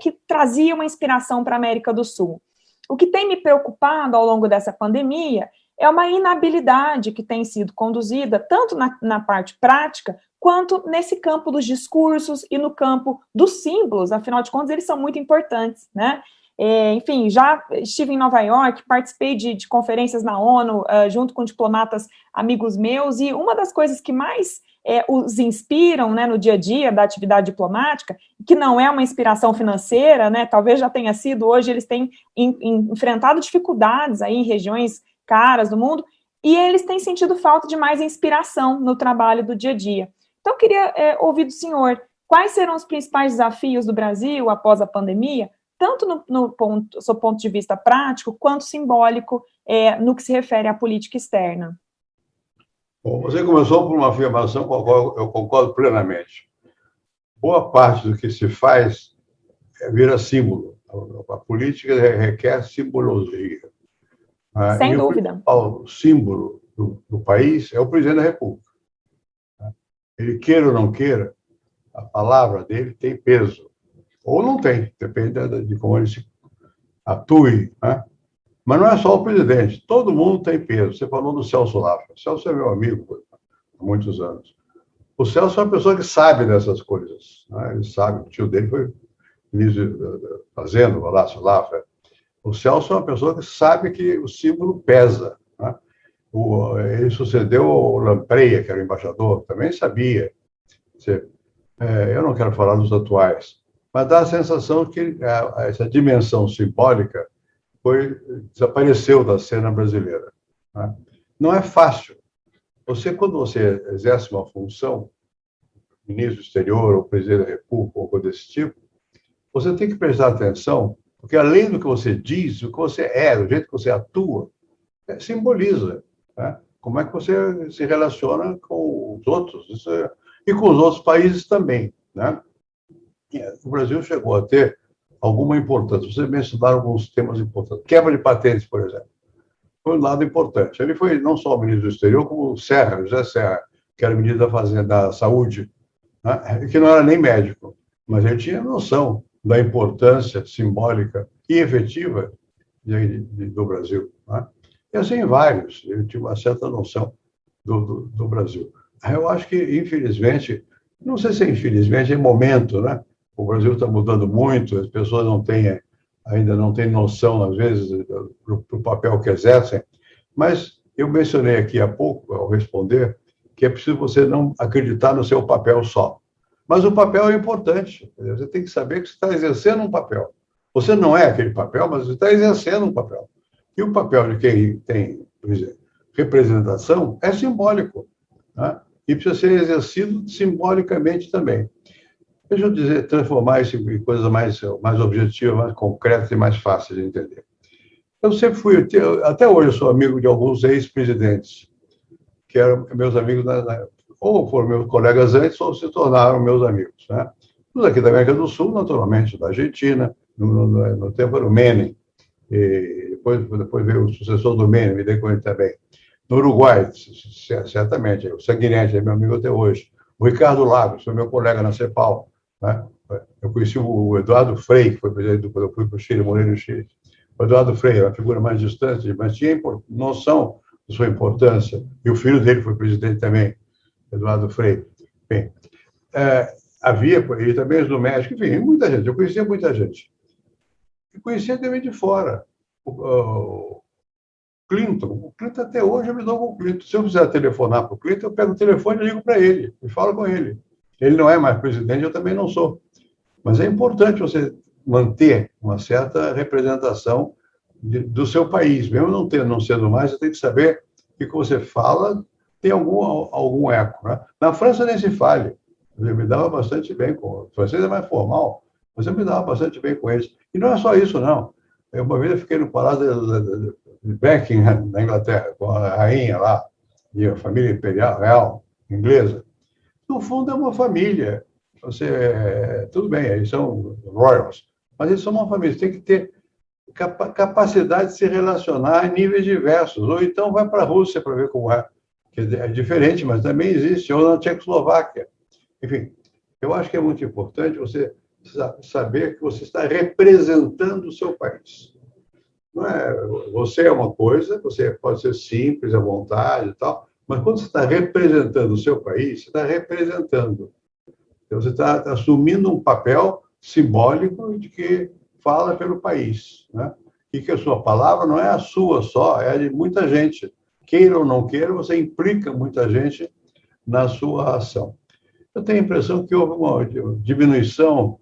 que trazia uma inspiração para a América do Sul. O que tem me preocupado ao longo dessa pandemia é uma inabilidade que tem sido conduzida tanto na parte prática, quanto nesse campo dos discursos e no campo dos símbolos, afinal de contas, eles são muito importantes, né? Enfim, já estive em Nova York, participei de conferências na ONU, junto com diplomatas amigos meus, e uma das coisas que mais os inspiram, né, no dia a dia da atividade diplomática, que não é uma inspiração financeira, né, talvez já tenha sido, hoje eles têm enfrentado dificuldades aí em regiões caras do mundo, e eles têm sentido falta de mais inspiração no trabalho do dia a dia. Então, eu queria ouvir do senhor quais serão os principais desafios do Brasil após a pandemia, tanto no seu ponto de vista prático, quanto simbólico, no que se refere à política externa. Bom, você começou por uma afirmação com a qual eu concordo plenamente. Boa parte do que se faz vira símbolo. A política requer simbologia. Sem dúvida. O símbolo do país é o presidente da República. Ele queira ou não queira, a palavra dele tem peso. Ou não tem, depende de como ele se atue. Né? Mas não é só o presidente, todo mundo tem peso. Você falou do Celso Lafra. O Celso é meu amigo há muitos anos. O Celso é uma pessoa que sabe dessas coisas. Né? Ele sabe, o tio dele foi ministro da Fazenda, o Horácio Lafra. O Celso é uma pessoa que sabe que o símbolo pesa. Né? Ele sucedeu o Lampreia, que era o embaixador, também sabia. Eu não quero falar dos atuais, mas dá a sensação que essa dimensão simbólica desapareceu da cena brasileira. Né? Não é fácil. Quando você exerce uma função, ministro do exterior, ou presidente da República, ou coisa desse tipo, você tem que prestar atenção, porque além do que você diz, o que você é, o jeito que você atua, simboliza. Né? Como é que você se relaciona com os outros e com os outros países também. Né? O Brasil chegou a ter alguma importância. Vocês mencionaram alguns temas importantes. Quebra de patentes, por exemplo. Foi um lado importante. Ele foi não só o ministro do exterior, como o José Serra, que era ministro da Fazenda, da Saúde, né? Que não era nem médico, mas ele tinha noção da importância simbólica e efetiva do Brasil. Né? E assim vários. Ele tinha uma certa noção do Brasil. Eu acho que, infelizmente, não sei se é infelizmente, é momento, né? O Brasil está mudando muito, as pessoas ainda não têm noção, às vezes, do papel que exercem, mas eu mencionei aqui há pouco, ao responder, que é preciso você não acreditar no seu papel só. Mas o papel é importante, você tem que saber que você está exercendo um papel. Você não é aquele papel, mas você está exercendo um papel. E o papel de quem tem, por exemplo, representação é simbólico, né? E precisa ser exercido simbolicamente também. Deixa eu transformar isso em coisas mais objetivas, mais concretas e mais fáceis de entender. Eu sempre fui, até hoje eu sou amigo de alguns ex-presidentes, que eram meus amigos, ou foram meus colegas antes, ou se tornaram meus amigos. Né? Os aqui da América do Sul, naturalmente, da Argentina, no tempo era o Menem, e depois veio o sucessor do Menem, me dei com ele também. No Uruguai, certamente, o Sanguinetti é meu amigo até hoje. O Ricardo Lagos, foi meu colega na CEPAL. Né? Eu conheci o Eduardo Frei, que foi presidente quando eu fui para o Chile, morei no Chile. O Eduardo Frei era uma figura mais distante, mas tinha noção de sua importância. E o filho dele foi presidente também, Eduardo Frei. Bem, havia, e também os do México, enfim, muita gente. Eu conhecia muita gente. E conhecia também de fora. O Clinton até hoje eu me dou com o Clinton. Se eu precisar telefonar para o Clinton, eu pego o telefone e ligo para ele, e falo com ele. Ele não é mais presidente, eu também não sou. Mas é importante você manter uma certa representação do seu país. Mesmo não sendo mais, você tem que saber que o que você fala tem algum eco. Né? Na França nem se fale. Eu me dava bastante bem com o francês, é mais formal, mas eu me dava bastante bem com eles. E não é só isso, não. Uma vez eu fiquei no Palácio de Buckingham, na Inglaterra, com a rainha lá, e a família imperial, real, inglesa. No fundo, é uma família. Tudo bem, eles são royals, mas eles são uma família. Você tem que ter capacidade de se relacionar em níveis diversos. Ou então vai para a Rússia para ver como é. Que é diferente, mas também existe. Ou na Tchecoslováquia. Enfim, eu acho que é muito importante você saber que você está representando o seu país. Não é, você é uma coisa, você pode ser simples, à vontade e tal, mas quando você está representando o seu país, você está representando. Então, você está assumindo um papel simbólico de que fala pelo país, né? E que a sua palavra não é a sua só, é a de muita gente. Queira ou não queira, você implica muita gente na sua ação. Eu tenho a impressão que houve uma diminuição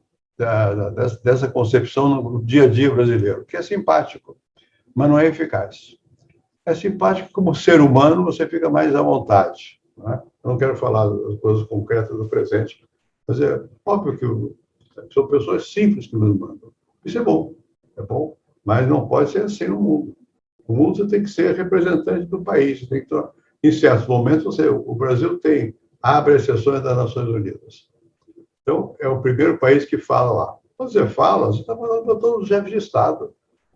dessa concepção no dia a dia brasileiro, que é simpático, mas não é eficaz. É simpático como ser humano, você fica mais à vontade, né? Eu não quero falar das coisas concretas do presente, mas é óbvio que são pessoas simples que nos mandam. Isso é bom, mas não pode ser assim no mundo. No mundo você tem que ser representante do país, você tem que em certos momentos o Brasil abre as sessões das Nações Unidas. Então, é o primeiro país que fala lá. Quando você fala, você está falando para todos os chefes de Estado.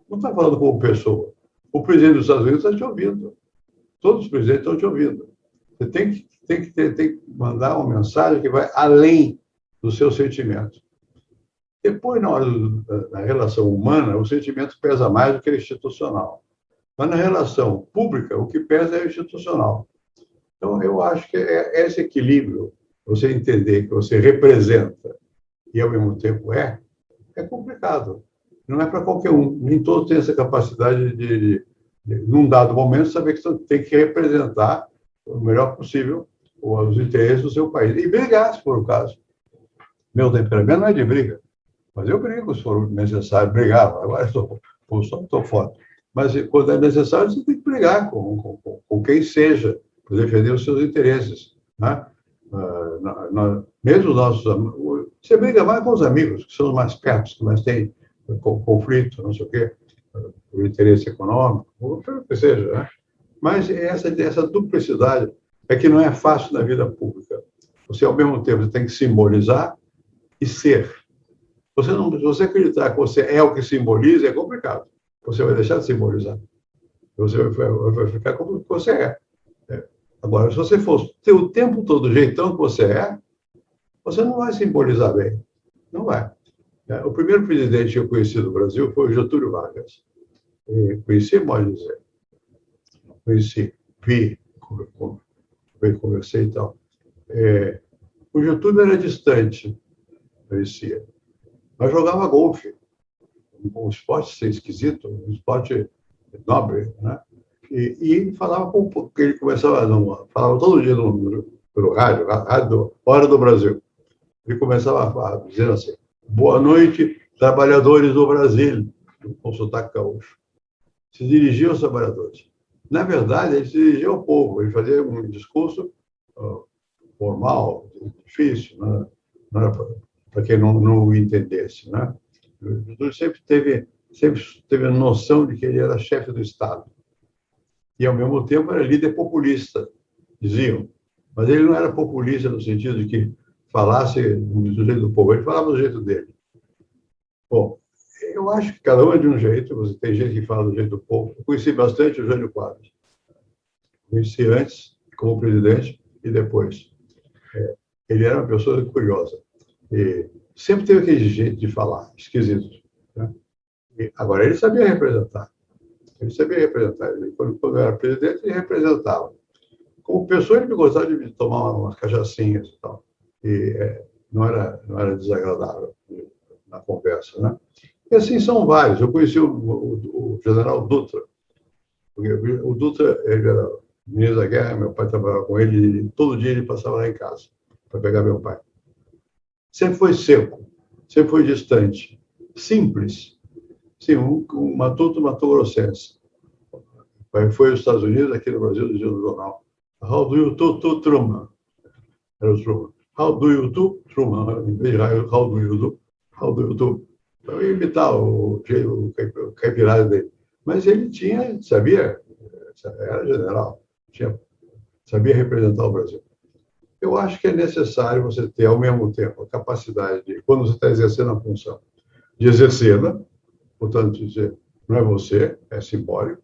Não está falando como pessoa. O presidente dos Estados Unidos está te ouvindo. Todos os presidentes estão te ouvindo. Você tem que mandar uma mensagem que vai além do seu sentimento. Depois, na relação humana, o sentimento pesa mais do que o institucional. Mas na relação pública, o que pesa é o institucional. Então, eu acho que esse equilíbrio, você entender que você representa e, ao mesmo tempo, é complicado. Não é para qualquer um. Nem todos têm essa capacidade de, num dado momento, saber que você tem que representar o melhor possível os interesses do seu país. E brigar, se for o caso. Meu temperamento não é de briga, mas eu brigo se for necessário brigar. Agora estou fora. Mas, quando é necessário, você tem que brigar com quem seja, para defender os seus interesses, né? Mesmo os nossos amigos, você briga mais com os amigos, que são os mais perto, que mais têm conflito, não sei o quê, o interesse econômico, ou o que seja, né? Mas essa duplicidade é que não é fácil na vida pública. Você, ao mesmo tempo, tem que simbolizar e ser. Se você acreditar que você é o que simboliza, é complicado. Você vai deixar de simbolizar. Você vai ficar como você é. Agora, se você for ter o tempo todo o jeitão que você não vai simbolizar bem. Não vai. O primeiro presidente que eu conheci do Brasil foi o Getúlio Vargas. Conheci, pode dizer. Conheci, vi, conversei e tal. O Getúlio era distante, conhecia. Mas jogava golfe. Um esporte ser esquisito, um esporte nobre, né? E falava porque ele falava todo dia pelo rádio Hora do Brasil. Ele começava dizendo assim: boa noite, trabalhadores do Brasil, com sotaque gaúcho. Se dirigia aos trabalhadores. Na verdade, ele se dirigia ao povo, ele fazia um discurso formal, difícil, né? Não era para quem não o entendesse, né? Ele sempre teve a noção de que ele era chefe do Estado. E, ao mesmo tempo, era líder populista, diziam. Mas ele não era populista no sentido de que falasse do jeito do povo, ele falava do jeito dele. Bom, eu acho que cada um é de um jeito, você tem gente que fala do jeito do povo. Eu conheci bastante o Jânio Quadros. Conheci antes, como presidente, e depois. Ele era uma pessoa curiosa. E sempre teve aquele jeito de falar, esquisito, né? Agora, ele sabia representar. Quando era presidente, ele representava. Como pessoa, ele gostava de tomar umas cachaçinhas e tal. E não era desagradável na conversa, né? E assim são vários. Eu conheci o general Dutra. O Dutra, ele era ministro da guerra, meu pai trabalhava com ele, e todo dia ele passava lá em casa para pegar meu pai. Sempre foi seco, sempre foi distante, simples. Sim, um Mato-Grossense. Foi aos Estados Unidos, aqui no Brasil, dizia no jornal: How do you do, Truman? Era o Truman. How do you do, Truman? Em vez de how do you do? Então, eu ia imitar o caipirada dele. Mas ele sabia, era general, sabia representar o Brasil. Eu acho que é necessário você ter, ao mesmo tempo, a capacidade de, quando você está exercendo a função, de exercê-la, portanto, dizer, não é você, é simbólico,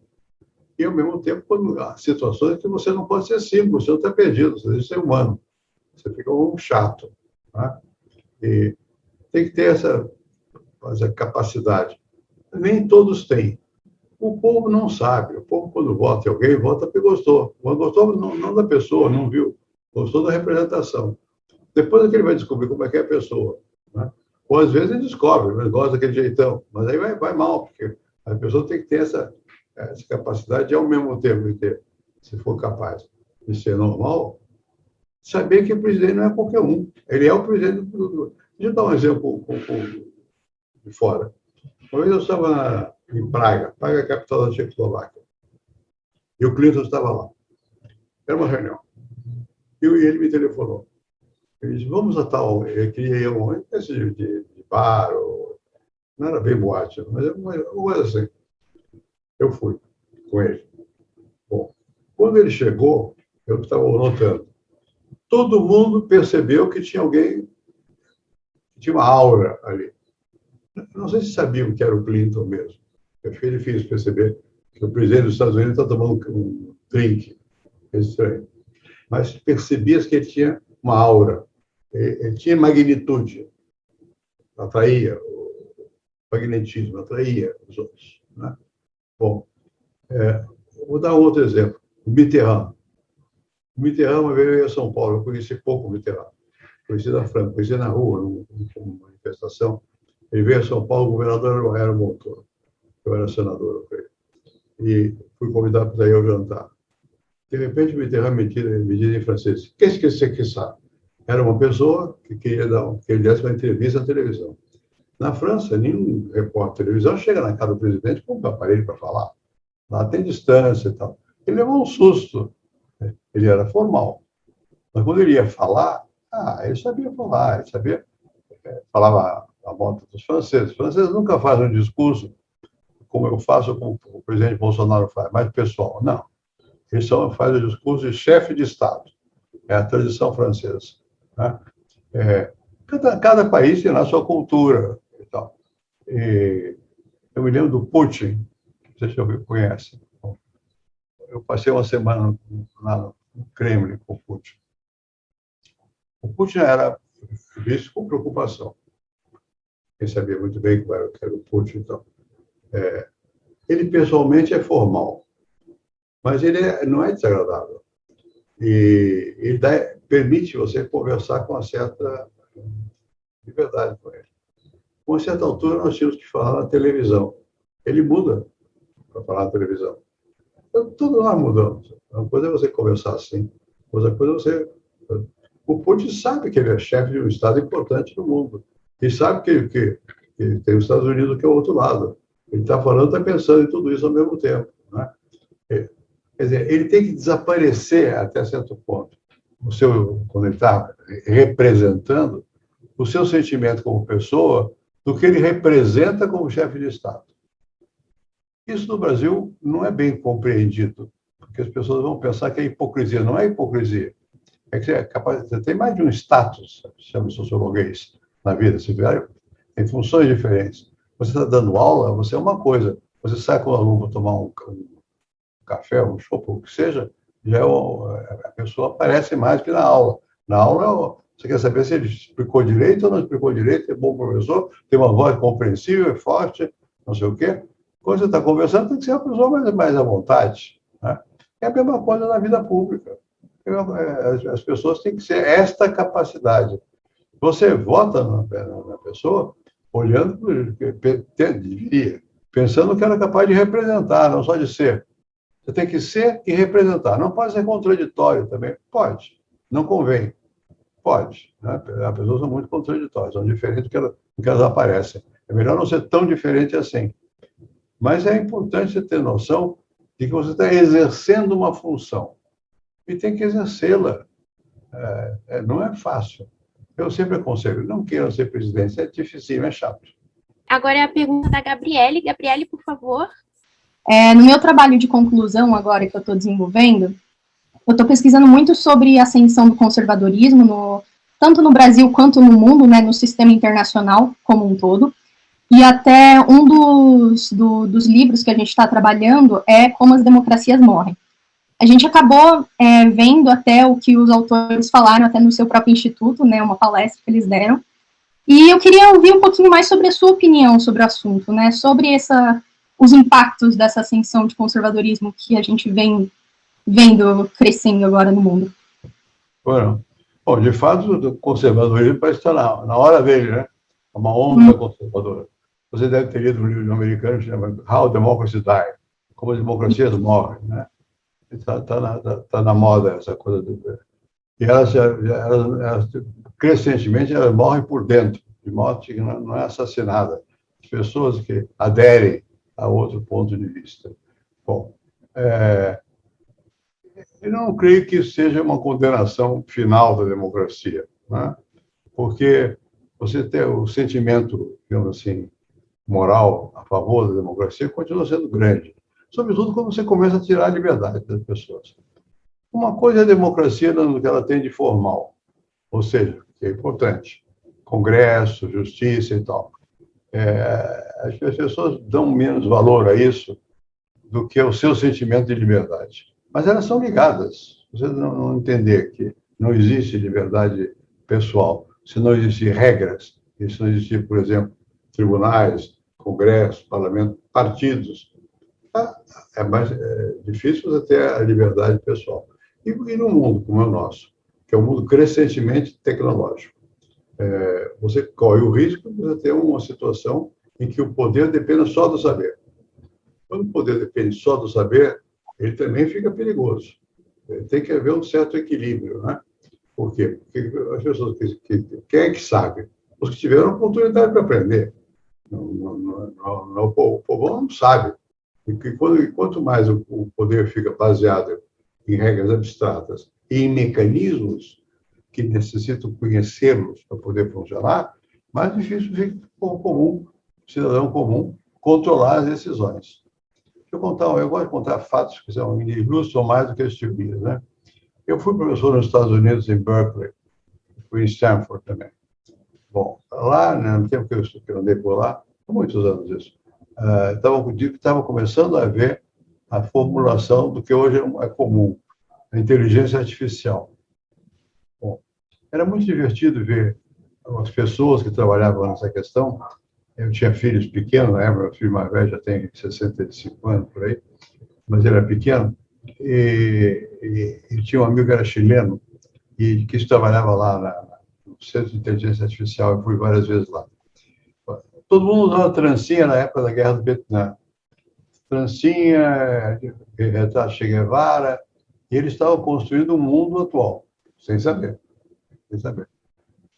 e, ao mesmo tempo, quando há situações que você não pode ser símbolo, você não está perdido, você deixa de ser humano, você fica um chato. Tá? E tem que ter essa capacidade. Nem todos têm. O povo não sabe. O povo, quando vota em alguém, vota porque gostou. Quando gostou, não da pessoa, não viu. Gostou da representação. Depois é que ele vai descobrir como é que é a pessoa. Né? Ou às vezes ele descobre, mas gosta daquele jeitão. Mas aí vai mal, porque a pessoa tem que ter essa capacidade de, ao mesmo tempo, de ter, se for capaz de ser normal, saber que o presidente não é qualquer um. Ele é o presidente do... Deixa eu dar um exemplo de fora. Uma vez eu estava em Praga é a capital da Tchecoslováquia, e o Clinton estava lá. Era uma reunião. E ele me telefonou. Ele disse, vamos a tal... Eu queria ir a uma espécie de bar, não era bem boate, mas era uma coisa assim. Eu fui com ele. Bom, quando ele chegou, eu estava notando, todo mundo percebeu que tinha alguém, que tinha uma aura ali. Não sei se sabiam que era o Clinton mesmo. Fiquei difícil perceber que o presidente dos Estados Unidos está tomando um drink. É estranho. Mas percebia-se que ele tinha uma aura. Ele tinha magnitude. Atraía o magnetismo, atraía os outros. Né? Bom, vou dar um outro exemplo. O Mitterrand. O Mitterrand, uma vez eu ia a São Paulo, eu conheci pouco o Mitterrand. Conheci na França, conheci na rua, numa manifestação. Ele veio a São Paulo, o governador era o Montoro. Eu era senador, e fui convidado para ir ao jantar. De repente, o Mitterrand me diz em francês, qu'est-ce que c'est que ça? Era uma pessoa que queria que ele desse uma entrevista na televisão. Na França, nenhum repórter de televisão chega na casa do presidente com um aparelho para falar. Lá tem distância e tal. Ele levou um susto. Ele era formal. Mas quando ele ia falar, ele sabia falar, ele sabia... falava a moda dos franceses. Os franceses nunca fazem um discurso como eu faço, como o presidente Bolsonaro faz, mais pessoal. Não. Eles fazem o discurso de chefe de Estado. É a tradição francesa. Né? Cada país tem a sua cultura. E tal. Eu me lembro do Putin, não sei se você conhece. Eu passei uma semana lá no Kremlin com o Putin. O Putin era visto com preocupação. Quem sabia muito bem que era o Putin. Então. Ele pessoalmente é formal, mas ele não é desagradável. E ele permite você conversar com uma certa liberdade com ele. Com uma certa altura, nós tínhamos que falar na televisão. Ele muda para falar na televisão. Tudo nós mudamos. Uma coisa é você conversar assim, outra coisa é você... O Putin sabe que ele é chefe de um Estado importante no mundo. E sabe que tem os Estados Unidos que é o outro lado. Ele está falando, está pensando em tudo isso ao mesmo tempo. Né? Quer dizer, ele tem que desaparecer até certo ponto. Quando ele está representando o seu sentimento como pessoa do que ele representa como chefe de Estado. Isso no Brasil não é bem compreendido, porque as pessoas vão pensar que é hipocrisia. Não é hipocrisia. É que você tem mais de um status, chama sociologuês, na vida. Você tem funções diferentes. Você está dando aula, você é uma coisa. Você sai com o aluno tomar um café, um chopp, o que seja, já a pessoa aparece mais que na aula. Na aula, você quer saber se ele explicou direito ou não explicou direito, é bom professor, tem uma voz compreensível, é forte, não sei o quê. Quando você está conversando, tem que ser uma pessoa mais à vontade. Né? É a mesma coisa na vida pública. As pessoas têm que ter esta capacidade. Você vota na pessoa olhando, pensando que ela é capaz de representar, não só de ser. Você tem que ser e representar. Não pode ser contraditório também. Pode. Não convém. Pode. Né? As pessoas são muito contraditórias, são diferentes do que elas aparecem. É melhor não ser tão diferente assim. Mas é importante você ter noção de que você está exercendo uma função. E tem que exercê-la. Não é fácil. Eu sempre aconselho, não queiram ser presidente, é difícil, é chato. Agora é a pergunta da Gabriele. Gabriele, por favor. No meu trabalho de conclusão, agora que eu estou desenvolvendo, eu estou pesquisando muito sobre a ascensão do conservadorismo, tanto no Brasil quanto no mundo, né, no sistema internacional como um todo. E até um dos livros que a gente está trabalhando é Como as Democracias Morrem. A gente acabou vendo até o que os autores falaram, até no seu próprio instituto, né, uma palestra que eles deram. E eu queria ouvir um pouquinho mais sobre a sua opinião sobre o assunto, né, sobre os impactos dessa ascensão de conservadorismo que a gente vem vendo crescendo agora no mundo. Bom, de fato, o conservadorismo parece estar na hora dele, né? uma onda conservadora. Você deve ter lido um livro americano que chama How Democracy Die, como as democracias morrem, né? Tá na moda essa coisa. E elas crescentemente, elas morrem por dentro, de modo que não é assassinada. As pessoas que aderem a outro ponto de vista. Bom, eu não creio que seja uma condenação final da democracia, né? Porque você tem o sentimento, digamos assim, moral a favor da democracia continua sendo grande, sobretudo quando você começa a tirar a liberdade das pessoas. Uma coisa é a democracia no que ela tem de formal, ou seja, que é importante, Congresso, justiça e tal. As pessoas dão menos valor a isso do que ao seu sentimento de liberdade. Mas elas são ligadas. Você não entender que não existe liberdade pessoal, se não existir regras, se não existir, por exemplo, tribunais, Congresso, parlamento, partidos, é mais difícil você ter a liberdade pessoal. E no mundo como é o nosso, que é um mundo crescentemente tecnológico, você corre o risco de você ter uma situação em que o poder depende só do saber. Quando o poder depende só do saber, ele também fica perigoso. Tem que haver um certo equilíbrio, né? Por quê? Porque as pessoas quem é que sabe? Os que tiveram oportunidade para aprender. O povo não sabe. E quanto mais o poder fica baseado em regras abstratas e em mecanismos que necessitam conhecê-los para poder funcionar, mais difícil fica para o cidadão comum, controlar as decisões. Eu gosto de contar fatos que são ilustram mais do que as teorias, né? Eu fui professor nos Estados Unidos, em Berkeley, fui em Stanford também. Bom, lá, no tempo que eu andei por lá, há muitos anos isso, estava começando a haver a formulação do que hoje é comum, a inteligência artificial. Bom, era muito divertido ver as pessoas que trabalhavam nessa questão. Eu tinha filhos pequenos, né? Meu filho mais velho já tem 65 anos, por aí, mas ele era pequeno, e tinha um amigo que era chileno, e que trabalhava lá no Centro de Inteligência Artificial, eu fui várias vezes lá. Todo mundo usava trancinha na época da Guerra do Vietnã. Trancinha, retrato Che Guevara, e eles estavam construindo o mundo atual, sem saber.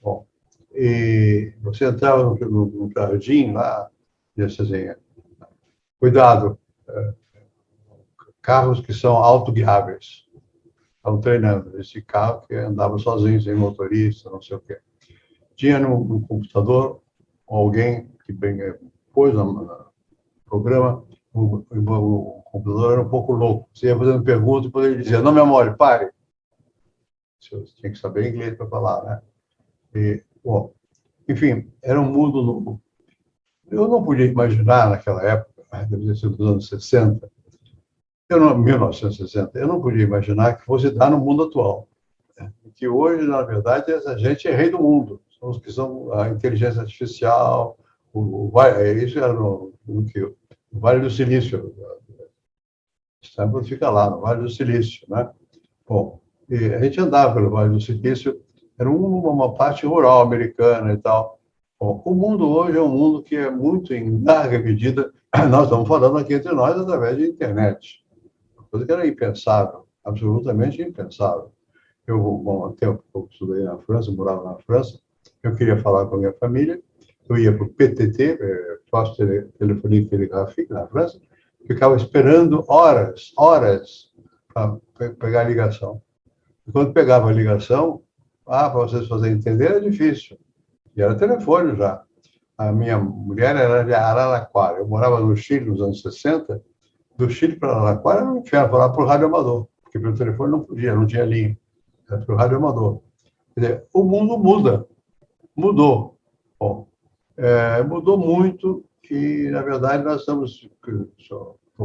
Bom, e você entrava no jardim lá, e assim, cuidado, carros que são autoguiáveis. Estavam treinando esse carro que andava sozinho, sem motorista, não sei o quê. Tinha no computador alguém que pôs no programa, o computador era um pouco louco. Você ia fazendo perguntas e depois ele dizia, não, memória, pare. Você tinha que saber inglês para falar, né? E, bom, enfim, era um mundo novo. Eu não podia imaginar naquela época, devia ser dos anos 60, 1960, eu não podia imaginar que fosse dar no mundo atual. Né? Que hoje, na verdade, a gente é rei do mundo. São os que são a inteligência artificial, isso era no Vale do Silício. Stanford fica lá, no Vale do Silício, né? Bom, e a gente andava pelo Vale do Silício, era uma parte rural americana e tal. Bom, o mundo hoje é um mundo que é muito, em larga medida, nós estamos falando aqui entre nós através de internet. Uma coisa que era impensável, absolutamente impensável. Bom, até eu estudei na França, morava na França, eu queria falar com a minha família, eu ia para o PTT, Poste Telefonique Telegraphique, na França, ficava esperando horas para pegar a ligação. E quando pegava a ligação, para vocês fazerem entender, era difícil. E era telefone já. A minha mulher era de Araraquara. Eu morava no Chile nos anos 60. Do Chile para Araraquara era um inferno, falar por rádio amador, porque pelo telefone não podia, não tinha linha. Era pelo rádio amador. Quer dizer, o mundo mudou. Bom, mudou muito e, na verdade, nós estamos,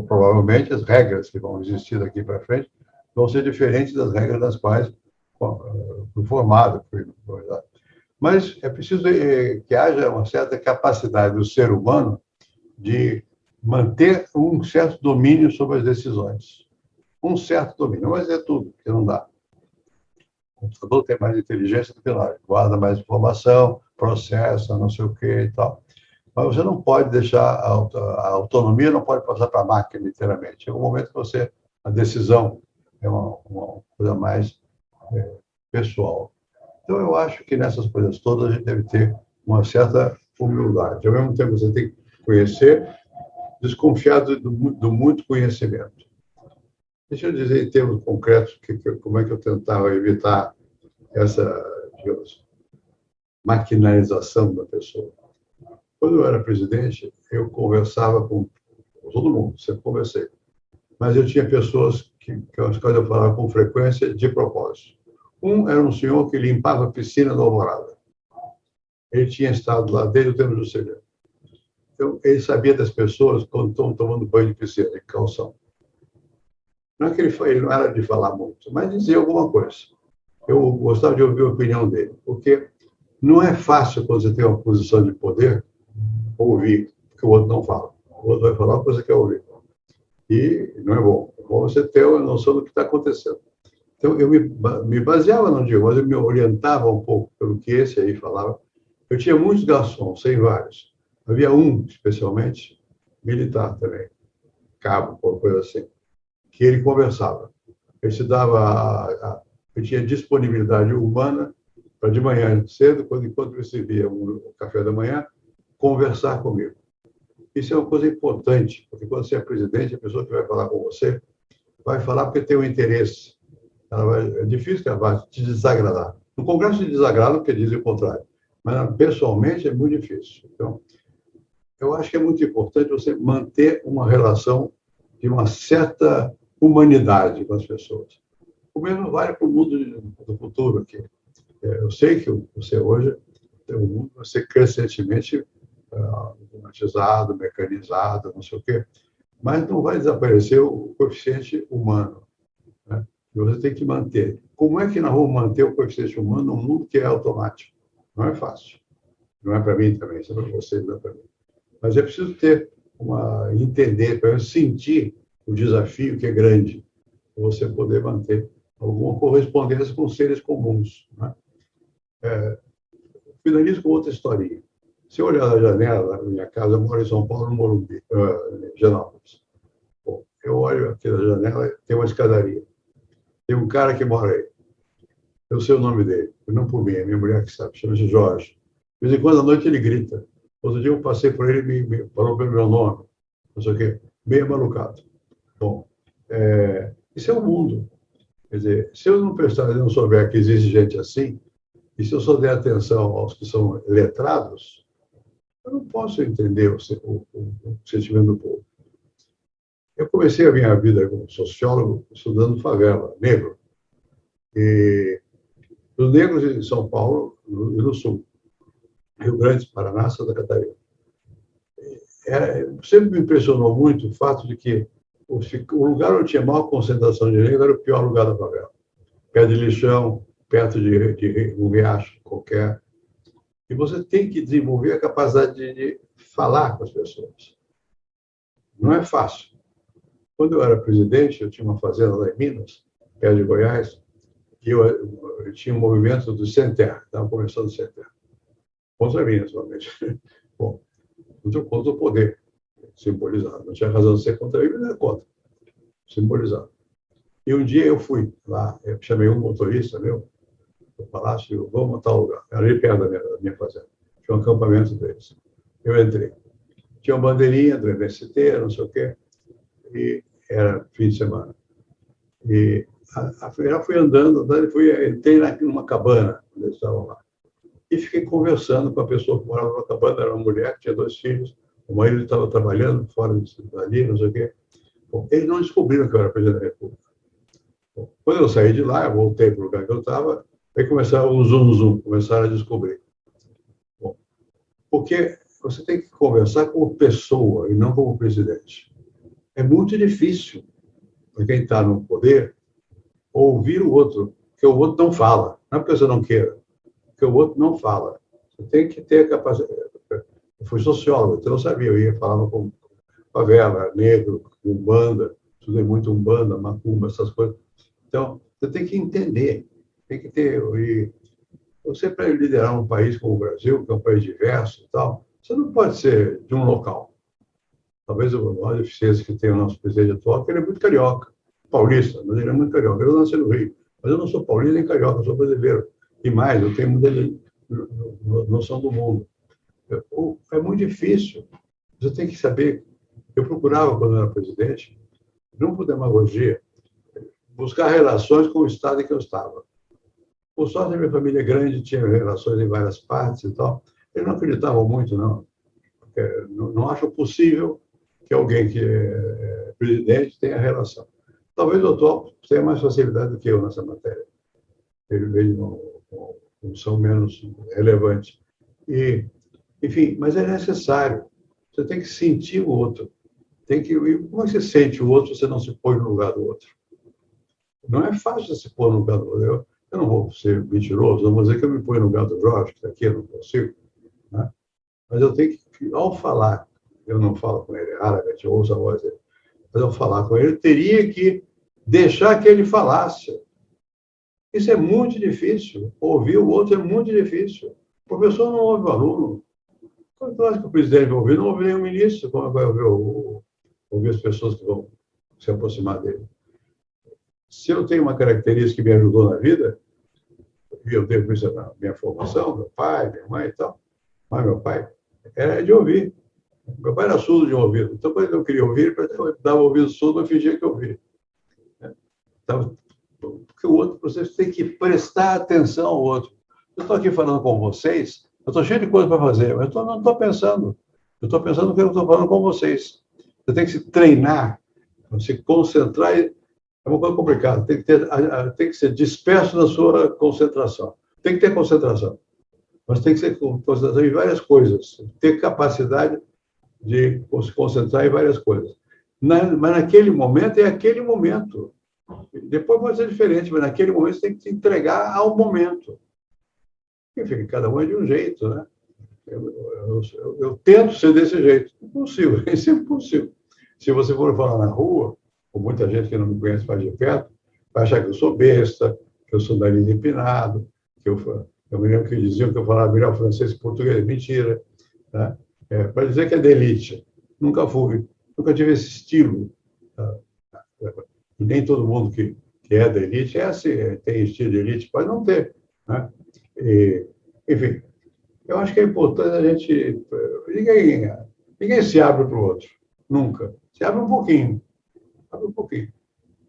provavelmente, as regras que vão existir daqui para frente vão ser diferentes das regras das quais fui formado. Mas é preciso que haja uma certa capacidade do ser humano de manter um certo domínio sobre as decisões. Um certo domínio, não vai dizer tudo, porque não dá. O computador tem mais inteligência do que nós, guarda mais informação, processa, não sei o que e tal. Mas você não pode deixar, a autonomia não pode passar para a máquina, literalmente. Chega um momento que a decisão é uma coisa mais pessoal. Então, eu acho que nessas coisas todas a gente deve ter uma certa humildade. Ao mesmo tempo, você tem que conhecer, desconfiar do muito conhecimento. Deixa eu dizer em termos concretos como é que eu tentava evitar essa, digamos, maquinalização da pessoa. Quando eu era presidente, eu conversava com todo mundo, sempre conversei. Mas eu tinha pessoas as quais eu falava com frequência de propósito. Um era um senhor que limpava a piscina da Alvorada. Ele tinha estado lá desde o tempo do Juscelino. Então, ele sabia das pessoas quando estão tomando banho de piscina, de calção. Não é que ele não era de falar muito, mas dizia alguma coisa. Eu gostava de ouvir a opinião dele, porque não é fácil, quando você tem uma posição de poder, ouvir o que o outro não fala. O outro vai falar o que você quer ouvir. E não é bom. É bom você ter uma noção do que está acontecendo. Então, eu me baseava, não digo, mas eu me orientava um pouco pelo que esse aí falava. Eu tinha muitos garçons, sem vários. Havia um, especialmente, militar também, cabo, qualquer coisa assim, que ele conversava. Ele se dava, ele tinha disponibilidade humana para de manhã cedo, enquanto recebia o café da manhã, conversar comigo. Isso é uma coisa importante, porque quando você é presidente, a pessoa que vai falar com você vai falar porque tem um interesse. É difícil que ela vá te desagradar. No Congresso te desagrada porque dizem o contrário, mas pessoalmente é muito difícil. Então, eu acho que é muito importante você manter uma relação de uma certa humanidade com as pessoas. O mesmo vale para o mundo do futuro aqui. Eu sei que você hoje, o mundo vai ser crescentemente automatizado, mecanizado, não sei o quê, mas não vai desaparecer o coeficiente humano, né? E você tem que manter. Como é que nós vamos manter o coeficiente humano num mundo que é automático? Não é fácil. Não é para mim também, isso é para vocês, não é para mim. Mas é preciso entender, para sentir o desafio que é grande, para você poder manter alguma correspondência com seres comuns, né? Finalizo com outra historinha. Se eu olhar na janela da minha casa, eu moro em São Paulo, no Morumbi, Genópolis. Bom, eu olho aqui na janela, tem uma escadaria. Tem um cara que mora aí. Eu sei o nome dele, não por mim, é minha mulher que sabe, chama-se Jorge. De vez em quando à noite ele grita. Outro dia eu passei por ele e me falou pelo meu nome, não sei o quê, bem malucado. Bom, isso é o mundo. Quer dizer, se eu não souber que existe gente assim, e se eu só der atenção aos que são letrados, eu não posso entender o sentimento do povo. Eu comecei a minha vida como sociólogo estudando favela, negro. E os negros em São Paulo e no Sul, Rio Grande, Paraná, Santa Catarina. Sempre me impressionou muito o fato de que o lugar onde tinha maior concentração de negros era o pior lugar da favela. Perto de lixão, perto de um riacho qualquer. E você tem que desenvolver a capacidade de falar com as pessoas. Não é fácil. Quando eu era presidente, eu tinha uma fazenda lá em Minas, perto de Goiás, e eu tinha um movimento do Sem Terra, estava começando o Sem Terra. Contra mim, naturalmente. Bom, contra o poder simbolizado. Não tinha razão de ser contra mim, mas era contra. Simbolizado. E um dia eu fui lá, eu chamei um motorista meu, do palácio, vamos montar um lugar. Era ali perto da minha fazenda. Tinha um acampamento deles. Eu entrei. Tinha uma bandeirinha do MST, não sei o quê, e era fim de semana. E já fui andando, entrei numa cabana, onde eles estavam lá. E fiquei conversando com a pessoa que morava na cabana, era uma mulher que tinha 2 filhos, o marido estava trabalhando fora dali, não sei o quê. Bom, eles não descobriram que eu era presidente da República. Bom, quando eu saí de lá, eu voltei para o lugar que eu estava, aí começaram o zoom, começaram a descobrir. Bom, porque você tem que conversar como pessoa e não como presidente. É muito difícil para quem está no poder ouvir o outro, porque o outro não fala. Não é porque você não queira, porque o outro não fala. Você tem que ter a capacidade. Eu fui sociólogo, então eu sabia, eu falava com favela, negro, umbanda, estudei muito umbanda, macumba, essas coisas. Então, você tem que entender, tem que ter. Você, para liderar um país como o Brasil, que é um país diverso e tal, você não pode ser de um local. Talvez a maior deficiência que tem o nosso presidente atual é que ele é muito carioca, paulista, mas ele é muito carioca. Eu nasci no Rio, mas eu não sou paulista nem carioca, eu sou brasileiro. E mais, eu tenho muita noção do mundo. É muito difícil. Você tem que saber. Eu procurava, quando eu era presidente, não por demagogia, buscar relações com o estado em que eu estava. Por sorte, a minha família é grande, tinha relações em várias partes e tal. Eles não acreditavam muito, não. Porque não acham possível que alguém que é presidente tenha relação. Talvez o atual tenha mais facilidade do que eu nessa matéria. Ele veio com função menos relevante. Enfim, mas é necessário. Você tem que sentir o outro. Como você sente o outro, você não se põe no lugar do outro? Não é fácil se pôr no lugar do outro. Eu não vou ser mentiroso, não vou dizer que eu me ponho no lugar do Jorge, que está aqui, eu não consigo. Né? Mas eu tenho que, ao falar, eu não falo com ele, raramente eu ouço a voz dele, mas ao falar com ele, eu teria que deixar que ele falasse. Isso é muito difícil. Ouvir o outro é muito difícil. O professor não ouve o aluno. Quando eu acho que o presidente vai ouvir, não ouve nem o ministro, como vai ouvir as pessoas que vão se aproximar dele. Se eu tenho uma característica que me ajudou na vida, e eu devo isso na minha formação, meu pai, minha mãe e tal, mas meu pai, era de ouvir. Meu pai era surdo de ouvido. Então, quando eu queria ouvir, ele dava ouvido surdo, eu fingia que eu ouvia. Então, porque o outro, você tem que prestar atenção ao outro. Eu estou aqui falando com vocês, eu estou cheio de coisa para fazer, mas eu não estou pensando. Eu estou pensando no que eu estou falando com vocês. Você tem que se treinar, se concentrar. É uma coisa complicada. Tem que ser disperso na sua concentração. Tem que ter concentração. Mas tem que ser concentração em várias coisas. Ter capacidade de se concentrar em várias coisas. Mas naquele momento é aquele momento. Depois pode ser diferente, mas naquele momento você tem que se entregar ao momento. Enfim, cada um é de um jeito, né? Eu tento ser desse jeito. Não consigo, é sempre possível. Se você for falar na rua, com muita gente que não me conhece mais de perto, vai achar que eu sou besta, que eu sou nariz empinado, que eu me lembro que diziam que eu falava melhor francês que português. Mentira. Né? Para dizer que é de elite. Nunca fui. Nunca tive esse estilo. Tá? E nem todo mundo que é da elite é assim, tem estilo de elite, pode não ter. Né? Enfim, eu acho que é importante a gente... Ninguém se abre para o outro. Nunca. Se abre um pouquinho. Abre um pouquinho.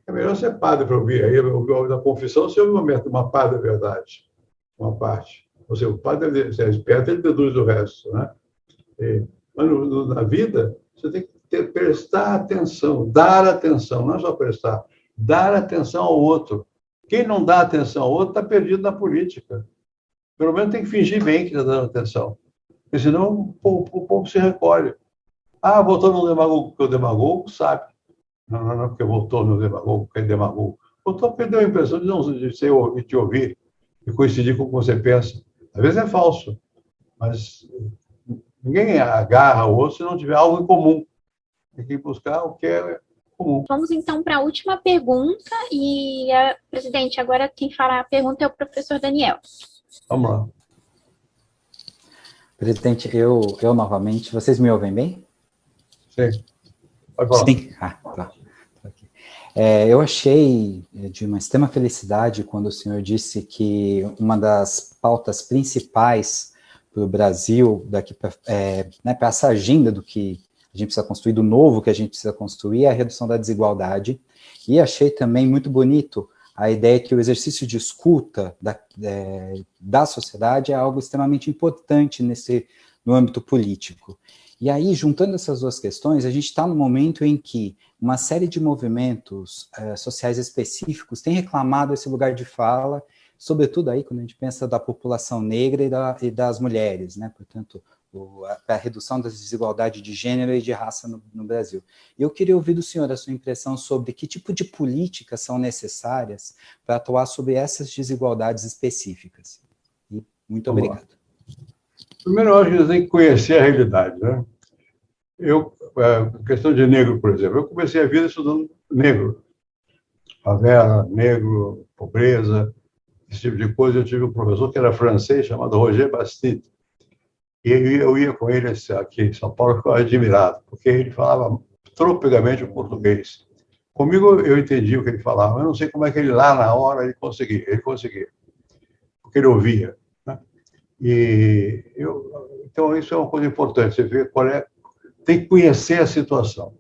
É melhor ser padre para ouvir. Aí, na confissão, você ouve uma parte da verdade. Uma parte. Ou seja, o padre deve ser esperto, ele deduz o resto. Né? Mas na vida, você tem que prestar atenção, dar atenção, não é só prestar, dar atenção ao outro. Quem não dá atenção ao outro está perdido na política. Pelo menos tem que fingir bem que está dando atenção. Porque senão o povo se recolhe. Ah, votou no demagogo, porque o demagogo sabe. Não é porque votou no demagogo, porque é demagogo. Votou porque deu a impressão de te ouvir e coincidir com o que você pensa. Às vezes é falso, mas ninguém agarra o outro se não tiver algo em comum. Tem que buscar o que é comum. Vamos então para a última pergunta e, presidente, agora quem fará a pergunta é o professor Daniel. Vamos lá. Presidente, eu novamente, vocês me ouvem bem? Sim. Pode falar. Sim. Tá. Eu achei de uma extrema felicidade quando o senhor disse que uma das pautas principais para o Brasil, daqui para essa agenda do que a gente precisa construir, do novo que a gente precisa construir, é a redução da desigualdade. E achei também muito bonito a ideia que o exercício de escuta da sociedade é algo extremamente importante no âmbito político. E aí, juntando essas duas questões, a gente está no momento em que uma série de movimentos sociais específicos tem reclamado esse lugar de fala, sobretudo aí quando a gente pensa da população negra e das mulheres, né? Portanto, a redução da desigualdade de gênero e de raça no Brasil. E eu queria ouvir do senhor a sua impressão sobre que tipo de políticas são necessárias para atuar sobre essas desigualdades específicas. E muito obrigado. Primeiro, eu acho que você tem que conhecer a realidade, né? Questão de negro, por exemplo, eu comecei a vida estudando negro. Favela, negro, pobreza. esse tipo de coisa, eu tive um professor que era francês, chamado Roger Bastide. E eu ia com ele aqui em São Paulo, eu ficava admirado, porque ele falava tropicamente o português. Comigo eu entendi o que ele falava, eu não sei como é que ele lá na hora ele conseguia, porque ele ouvia, né? Então isso é uma coisa importante, você vê qual é, tem que conhecer a situação.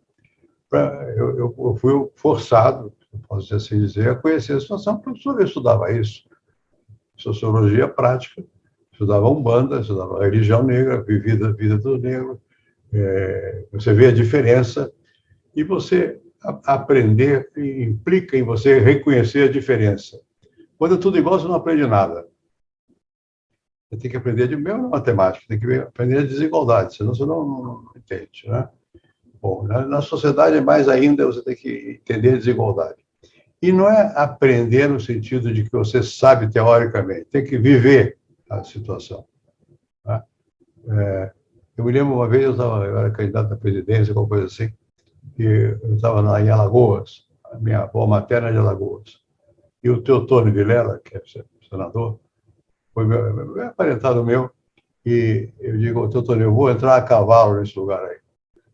Eu fui forçado, posso assim dizer, a conhecer a situação, porque o professor estudava isso, sociologia prática, estudava Umbanda, estudava a religião negra, a vida do negro, você vê a diferença, e você aprender implica em você reconhecer a diferença. Quando é tudo igual, você não aprende nada. Você tem que aprender de mesmo na matemática, tem que aprender a desigualdade, senão você não entende, né? Bom, na sociedade, mais ainda, você tem que entender a desigualdade. E não é aprender no sentido de que você sabe teoricamente, tem que viver a situação, né? Eu me lembro uma vez, eu era candidato à presidência, alguma coisa assim, e eu estava em Alagoas, a minha avó materna é de Alagoas, e o Teotônio Vilela, que é senador, foi meu aparentado meu, e eu digo, Teotônio, eu vou entrar a cavalo nesse lugar aí.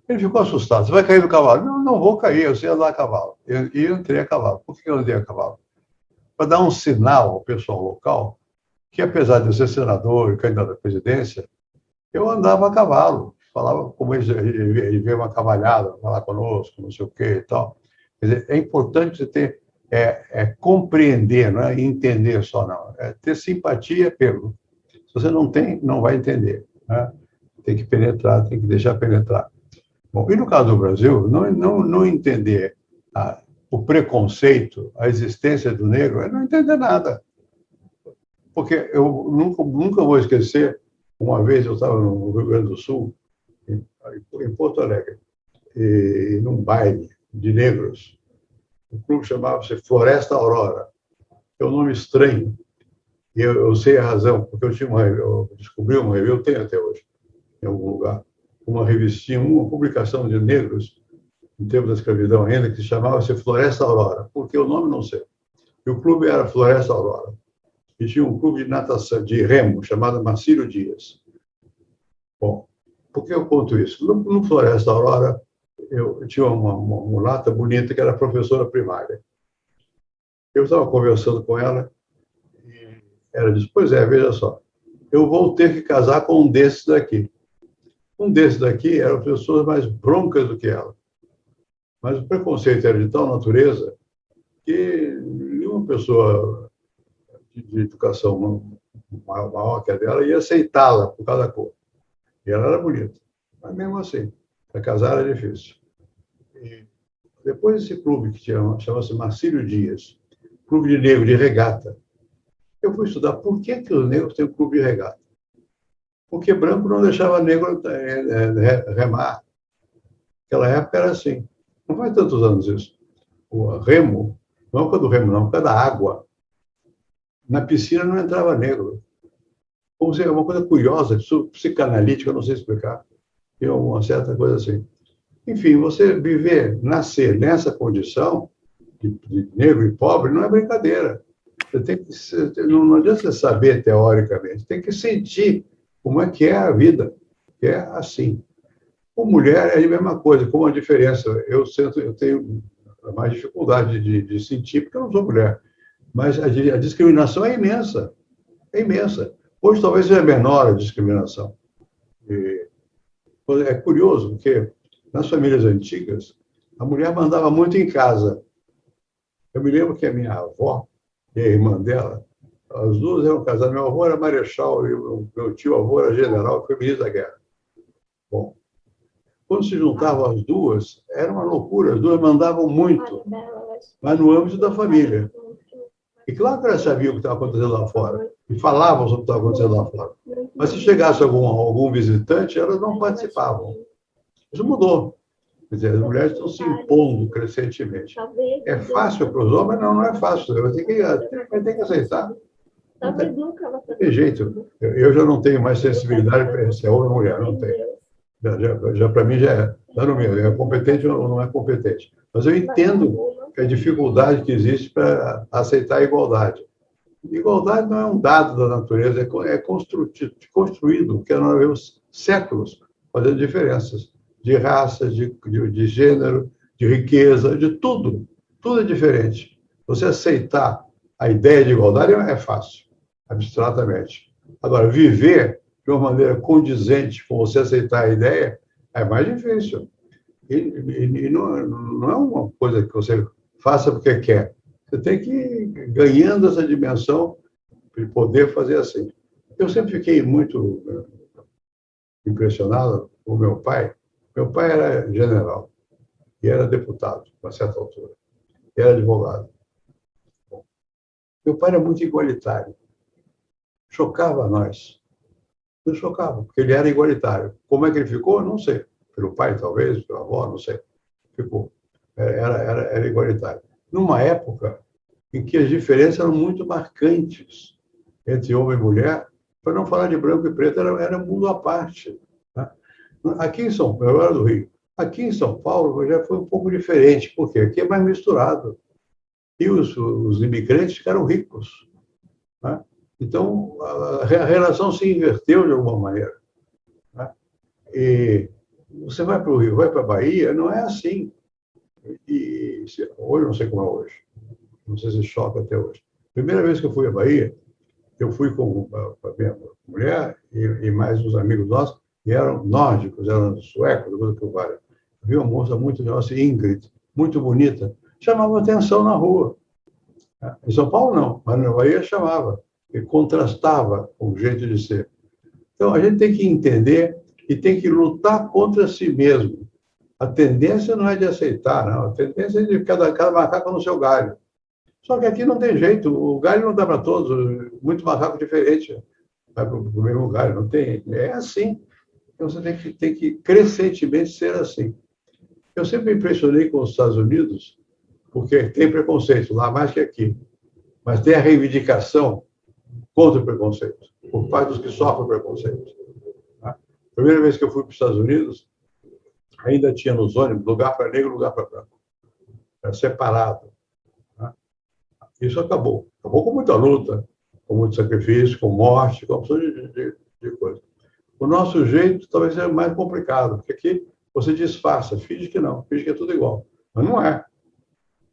Ele ficou assustado, você vai cair do cavalo? Não vou cair, eu sei andar a cavalo. E eu entrei a cavalo. Por que eu andei a cavalo? Para dar um sinal ao pessoal local que, apesar de eu ser senador e candidato à presidência, eu andava a cavalo, falava como ele veio uma cavalhada, falar conosco, não sei o quê e tal. Quer dizer, é importante você ter, compreender, não é entender só, não. É ter simpatia pelo. Se você não tem, não vai entender, né? Tem que penetrar, tem que deixar penetrar. Bom, e no caso do Brasil, não entender o preconceito, a existência do negro, é não entender nada. Porque eu nunca vou esquecer, uma vez eu estava no Rio Grande do Sul, em Porto Alegre, e num baile de negros. O clube chamava-se Floresta Aurora. É um nome estranho. E eu sei a razão, porque eu descobri uma revista, eu tenho até hoje, em algum lugar, uma revistinha, uma publicação de negros, em tempo da escravidão ainda, que se chamava-se Floresta Aurora. Por que o nome não sei. E o clube era Floresta Aurora. E tinha um clube de natação, de remo, chamado Marcílio Dias. Bom, por que eu conto isso? No Floresta Aurora, eu tinha uma mulata bonita que era professora primária. Eu estava conversando com ela e ela disse, pois é, veja só, eu vou ter que casar com um desses daqui. Um desses daqui eram pessoas mais broncas do que ela. Mas o preconceito era de tal natureza que nenhuma pessoa de educação maior que a dela ia aceitá-la por causa da cor. E ela era bonita. Mas mesmo assim, para casar era difícil. E depois desse clube que chama-se Marcílio Dias, clube de negro de regata, eu fui estudar por que os negros têm um clube de regata. Porque branco não deixava negro remar. Naquela época era assim. Não faz tantos anos isso. O remo, não é por causa do remo, não, por causa da água. Na piscina não entrava negro. Ou seja, é uma coisa curiosa, psicanalítica, eu não sei explicar. Tem uma certa coisa assim. Enfim, você nascer nessa condição de negro e pobre não é brincadeira. Você tem que, não adianta você saber teoricamente, tem que sentir como é que é a vida, que é assim. Com mulher é a mesma coisa, com uma diferença. Eu tenho mais dificuldade de sentir, porque eu não sou mulher. Mas a discriminação é imensa. É imensa. Hoje talvez seja menor a discriminação. É curioso, porque nas famílias antigas, a mulher mandava muito em casa. Eu me lembro que a minha avó e a irmã dela, as duas eram casadas. Meu avô era marechal e o meu tio-avô era general, que foi ministro da guerra. Bom, quando se juntavam as duas, era uma loucura. As duas mandavam muito, mas no âmbito da família. E claro que elas sabiam o que estava acontecendo lá fora, e falavam sobre o que estava acontecendo lá fora. Mas se chegasse algum visitante, elas não participavam. Isso mudou. Quer dizer, as mulheres estão se impondo crescentemente. É fácil para os homens? Não é fácil. Vai ter que aceitar. Não tem jeito. Eu já não tenho mais sensibilidade para ser homem ou mulher, não tenho. Já para mim já no meu, é competente ou não é competente. Mas eu entendo a dificuldade que existe para aceitar a igualdade. Igualdade não é um dado da natureza, é construído, porque nós vemos séculos fazendo diferenças de raça, de gênero, de riqueza, de tudo. Tudo é diferente. Você aceitar a ideia de igualdade é fácil, abstratamente. Agora, viver de uma maneira condizente com você aceitar a ideia é mais difícil. E não é uma coisa que você faça porque quer. Você tem que ir ganhando essa dimensão de poder fazer assim. Eu sempre fiquei muito impressionado com meu pai. Meu pai era general e era deputado, a uma certa altura. E era advogado. Bom, meu pai era muito igualitário. Chocava nós. Não chocava, porque ele era igualitário. Como é que ele ficou? Não sei. Pelo pai, talvez, pela avó, não sei. Ficou. Era igualitário. Numa época em que as diferenças eram muito marcantes entre homem e mulher, para não falar de branco e preto, era um mundo à parte. Né? Aqui em São Paulo, eu era do Rio, aqui em São Paulo já foi um pouco diferente, porque aqui é mais misturado. E os imigrantes ficaram ricos. Né? Então, a relação se inverteu de alguma maneira. Né? E você vai para o Rio, vai para a Bahia, não é assim. E hoje, não sei como é hoje. Não sei se choca até hoje. Primeira vez que eu fui à Bahia, eu fui com a minha mulher e mais uns amigos nossos, e eram nórdicos, eram suecos, coisa que eu vale. Vi uma moça muito nossa, Ingrid, muito bonita, chamava atenção na rua. Em São Paulo, não, mas na Bahia chamava, e contrastava com o jeito de ser. Então, a gente tem que entender e tem que lutar contra si mesmo. A tendência não é de aceitar, não. A tendência é de cada macaco no seu galho. Só que aqui não tem jeito, o galho não dá para todos, muito macaco diferente vai para o mesmo galho, não tem, é assim. Então você tem que crescentemente ser assim. Eu sempre me impressionei com os Estados Unidos, porque tem preconceito lá mais que aqui, mas tem a reivindicação contra o preconceito, por parte dos que sofrem preconceito. Tá? Primeira vez que eu fui para os Estados Unidos, ainda tinha nos ônibus lugar para negro, lugar para branco. Era separado. Isso acabou. Acabou com muita luta, com muito sacrifício, com morte, com opção de coisa. O nosso jeito talvez seja mais complicado, porque aqui você disfarça, finge que não, finge que é tudo igual. Mas não é.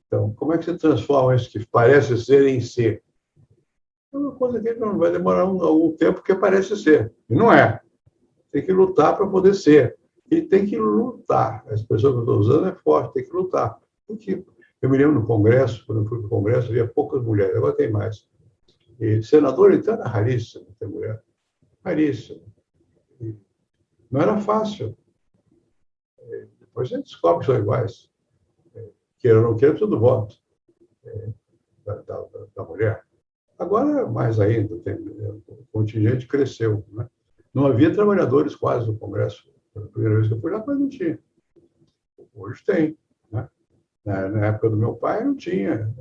Então, como é que você transforma isso que parece ser em ser? É uma coisa que não vai demorar algum tempo, porque parece ser. E não é. Tem que lutar para poder ser. E tem que lutar. A expressão que eu estou usando é forte, tem que lutar. Porque eu me lembro no Congresso, quando eu fui para o Congresso, havia poucas mulheres, agora tem mais. E senador, então, era raríssimo ter mulher. Raríssimo. E não era fácil. Depois a gente descobre que são iguais. Queira ou não queira, precisa do voto da mulher. Agora, mais ainda, o contingente cresceu. Né? Não havia trabalhadores quase no Congresso. A primeira vez que eu fui lá, mas não tinha. Hoje tem. Né? Na época do meu pai, não tinha.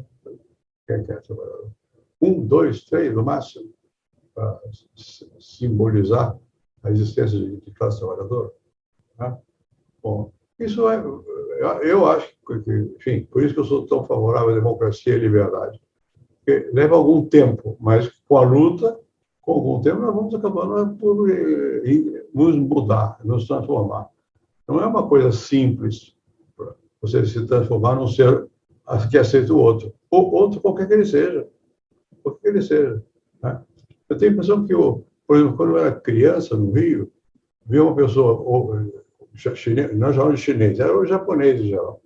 Quem quer trabalhador? 1, 2, 3, no máximo, para simbolizar a existência de classe trabalhadora. Né? Bom, isso é. Eu acho que, enfim, por isso que eu sou tão favorável à democracia e à liberdade. Porque leva algum tempo, mas com a luta, com algum tempo, nós vamos acabando por nos mudar, nos transformar. Não é uma coisa simples você se transformar num ser que aceita o outro. Ou outro, qualquer que ele seja. Qualquer que ele seja. Né? Eu tenho a impressão que, por exemplo, quando eu era criança, no Rio, vi uma pessoa, chinês, não chamava de chinês, era o japonês em geral.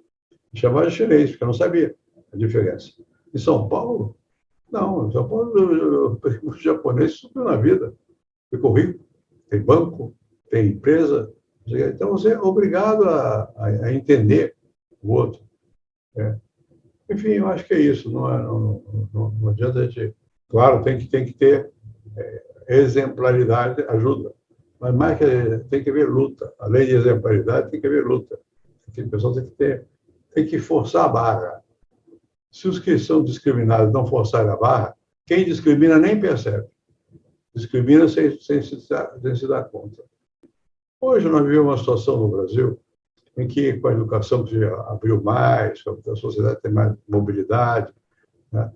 Chamava de chinês, porque eu não sabia a diferença. Em São Paulo, não. Em São Paulo, o japonês subiu na vida. Ficou rico, tem banco, tem empresa. Então, você é obrigado a entender o outro. Enfim, eu acho que é isso. Não adianta a gente... Claro, tem que ter exemplaridade, ajuda. Mas mais que tem que haver luta. Além de exemplaridade, tem que haver luta. O pessoal tem que forçar a barra. Se os que são discriminados não forçarem a barra, quem discrimina nem percebe. Discrimina sem se dar conta. Hoje nós vivemos uma situação no Brasil em que, com a educação que abriu mais, a sociedade tem mais mobilidade, né?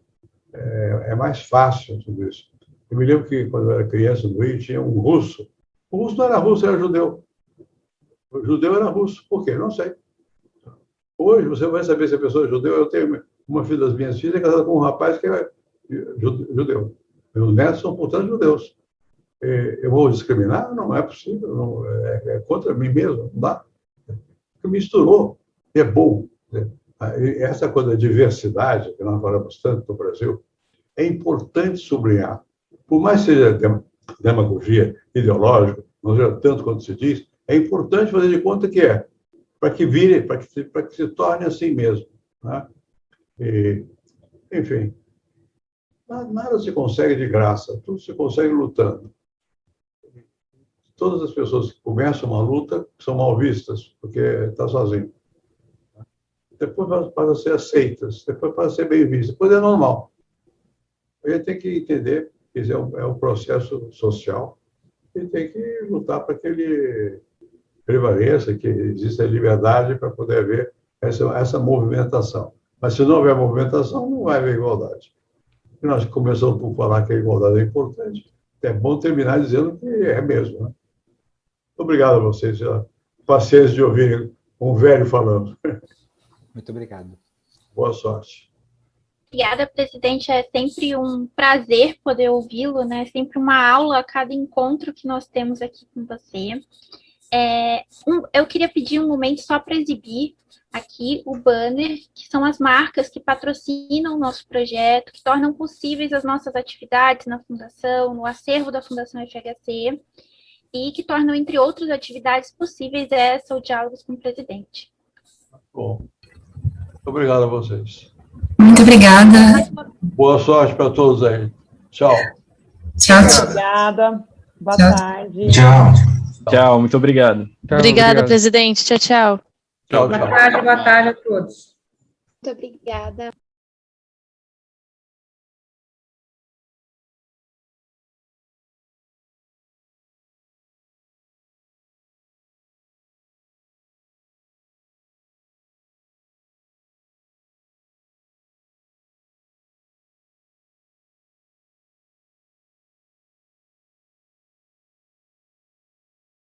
é mais fácil tudo isso. Eu me lembro que, quando eu era criança, no Rio, tinha um russo. O russo não era russo, era judeu. O judeu era russo. Por quê? Não sei. Hoje, você vai saber se a pessoa é judeu. Eu tenho uma filha das minhas filhas casada com um rapaz que é judeu. Meus netos são, portanto, judeus. Eu vou discriminar? Não é possível. Não, é contra mim mesmo. Não dá. Porque misturou. É bom. Essa coisa da diversidade, que nós falamos tanto no Brasil, é importante sublinhar. Por mais que seja demagogia ideológica, não seja tanto quanto se diz, é importante fazer de conta que é, para que vire, para que se torne assim mesmo. Né? Enfim, nada se consegue de graça, tudo se consegue lutando. Todas as pessoas que começam uma luta são mal vistas, porque está sozinho. Depois passam a ser aceitas, depois passam a ser bem vistas, depois é normal. A gente tem que entender que isso é um processo social e tem que lutar para que ele prevaleça, que exista liberdade para poder haver essa movimentação. Mas se não houver movimentação, não vai haver igualdade. E nós começamos por falar que a igualdade é importante. É bom terminar dizendo que é mesmo. Né? Obrigado a vocês pela paciência de ouvir um velho falando. Muito obrigado. Boa sorte. Obrigada, presidente. É sempre um prazer poder ouvi-lo, né? Sempre uma aula a cada encontro que nós temos aqui com você. Eu queria pedir um momento só para exibir aqui o banner, que são as marcas que patrocinam o nosso projeto, que tornam possíveis as nossas atividades na Fundação, no acervo da Fundação FHC, e que tornam, entre outras atividades possíveis, o Diálogos com o Presidente. Bom, obrigado a vocês. Muito obrigada. Boa sorte para todos aí. Tchau. Tchau. Obrigada. Boa tarde. Tchau. Tchau, muito obrigado. Obrigada, presidente. Tchau, tchau. Tchau, tchau. Boa tarde a todos. Muito obrigada.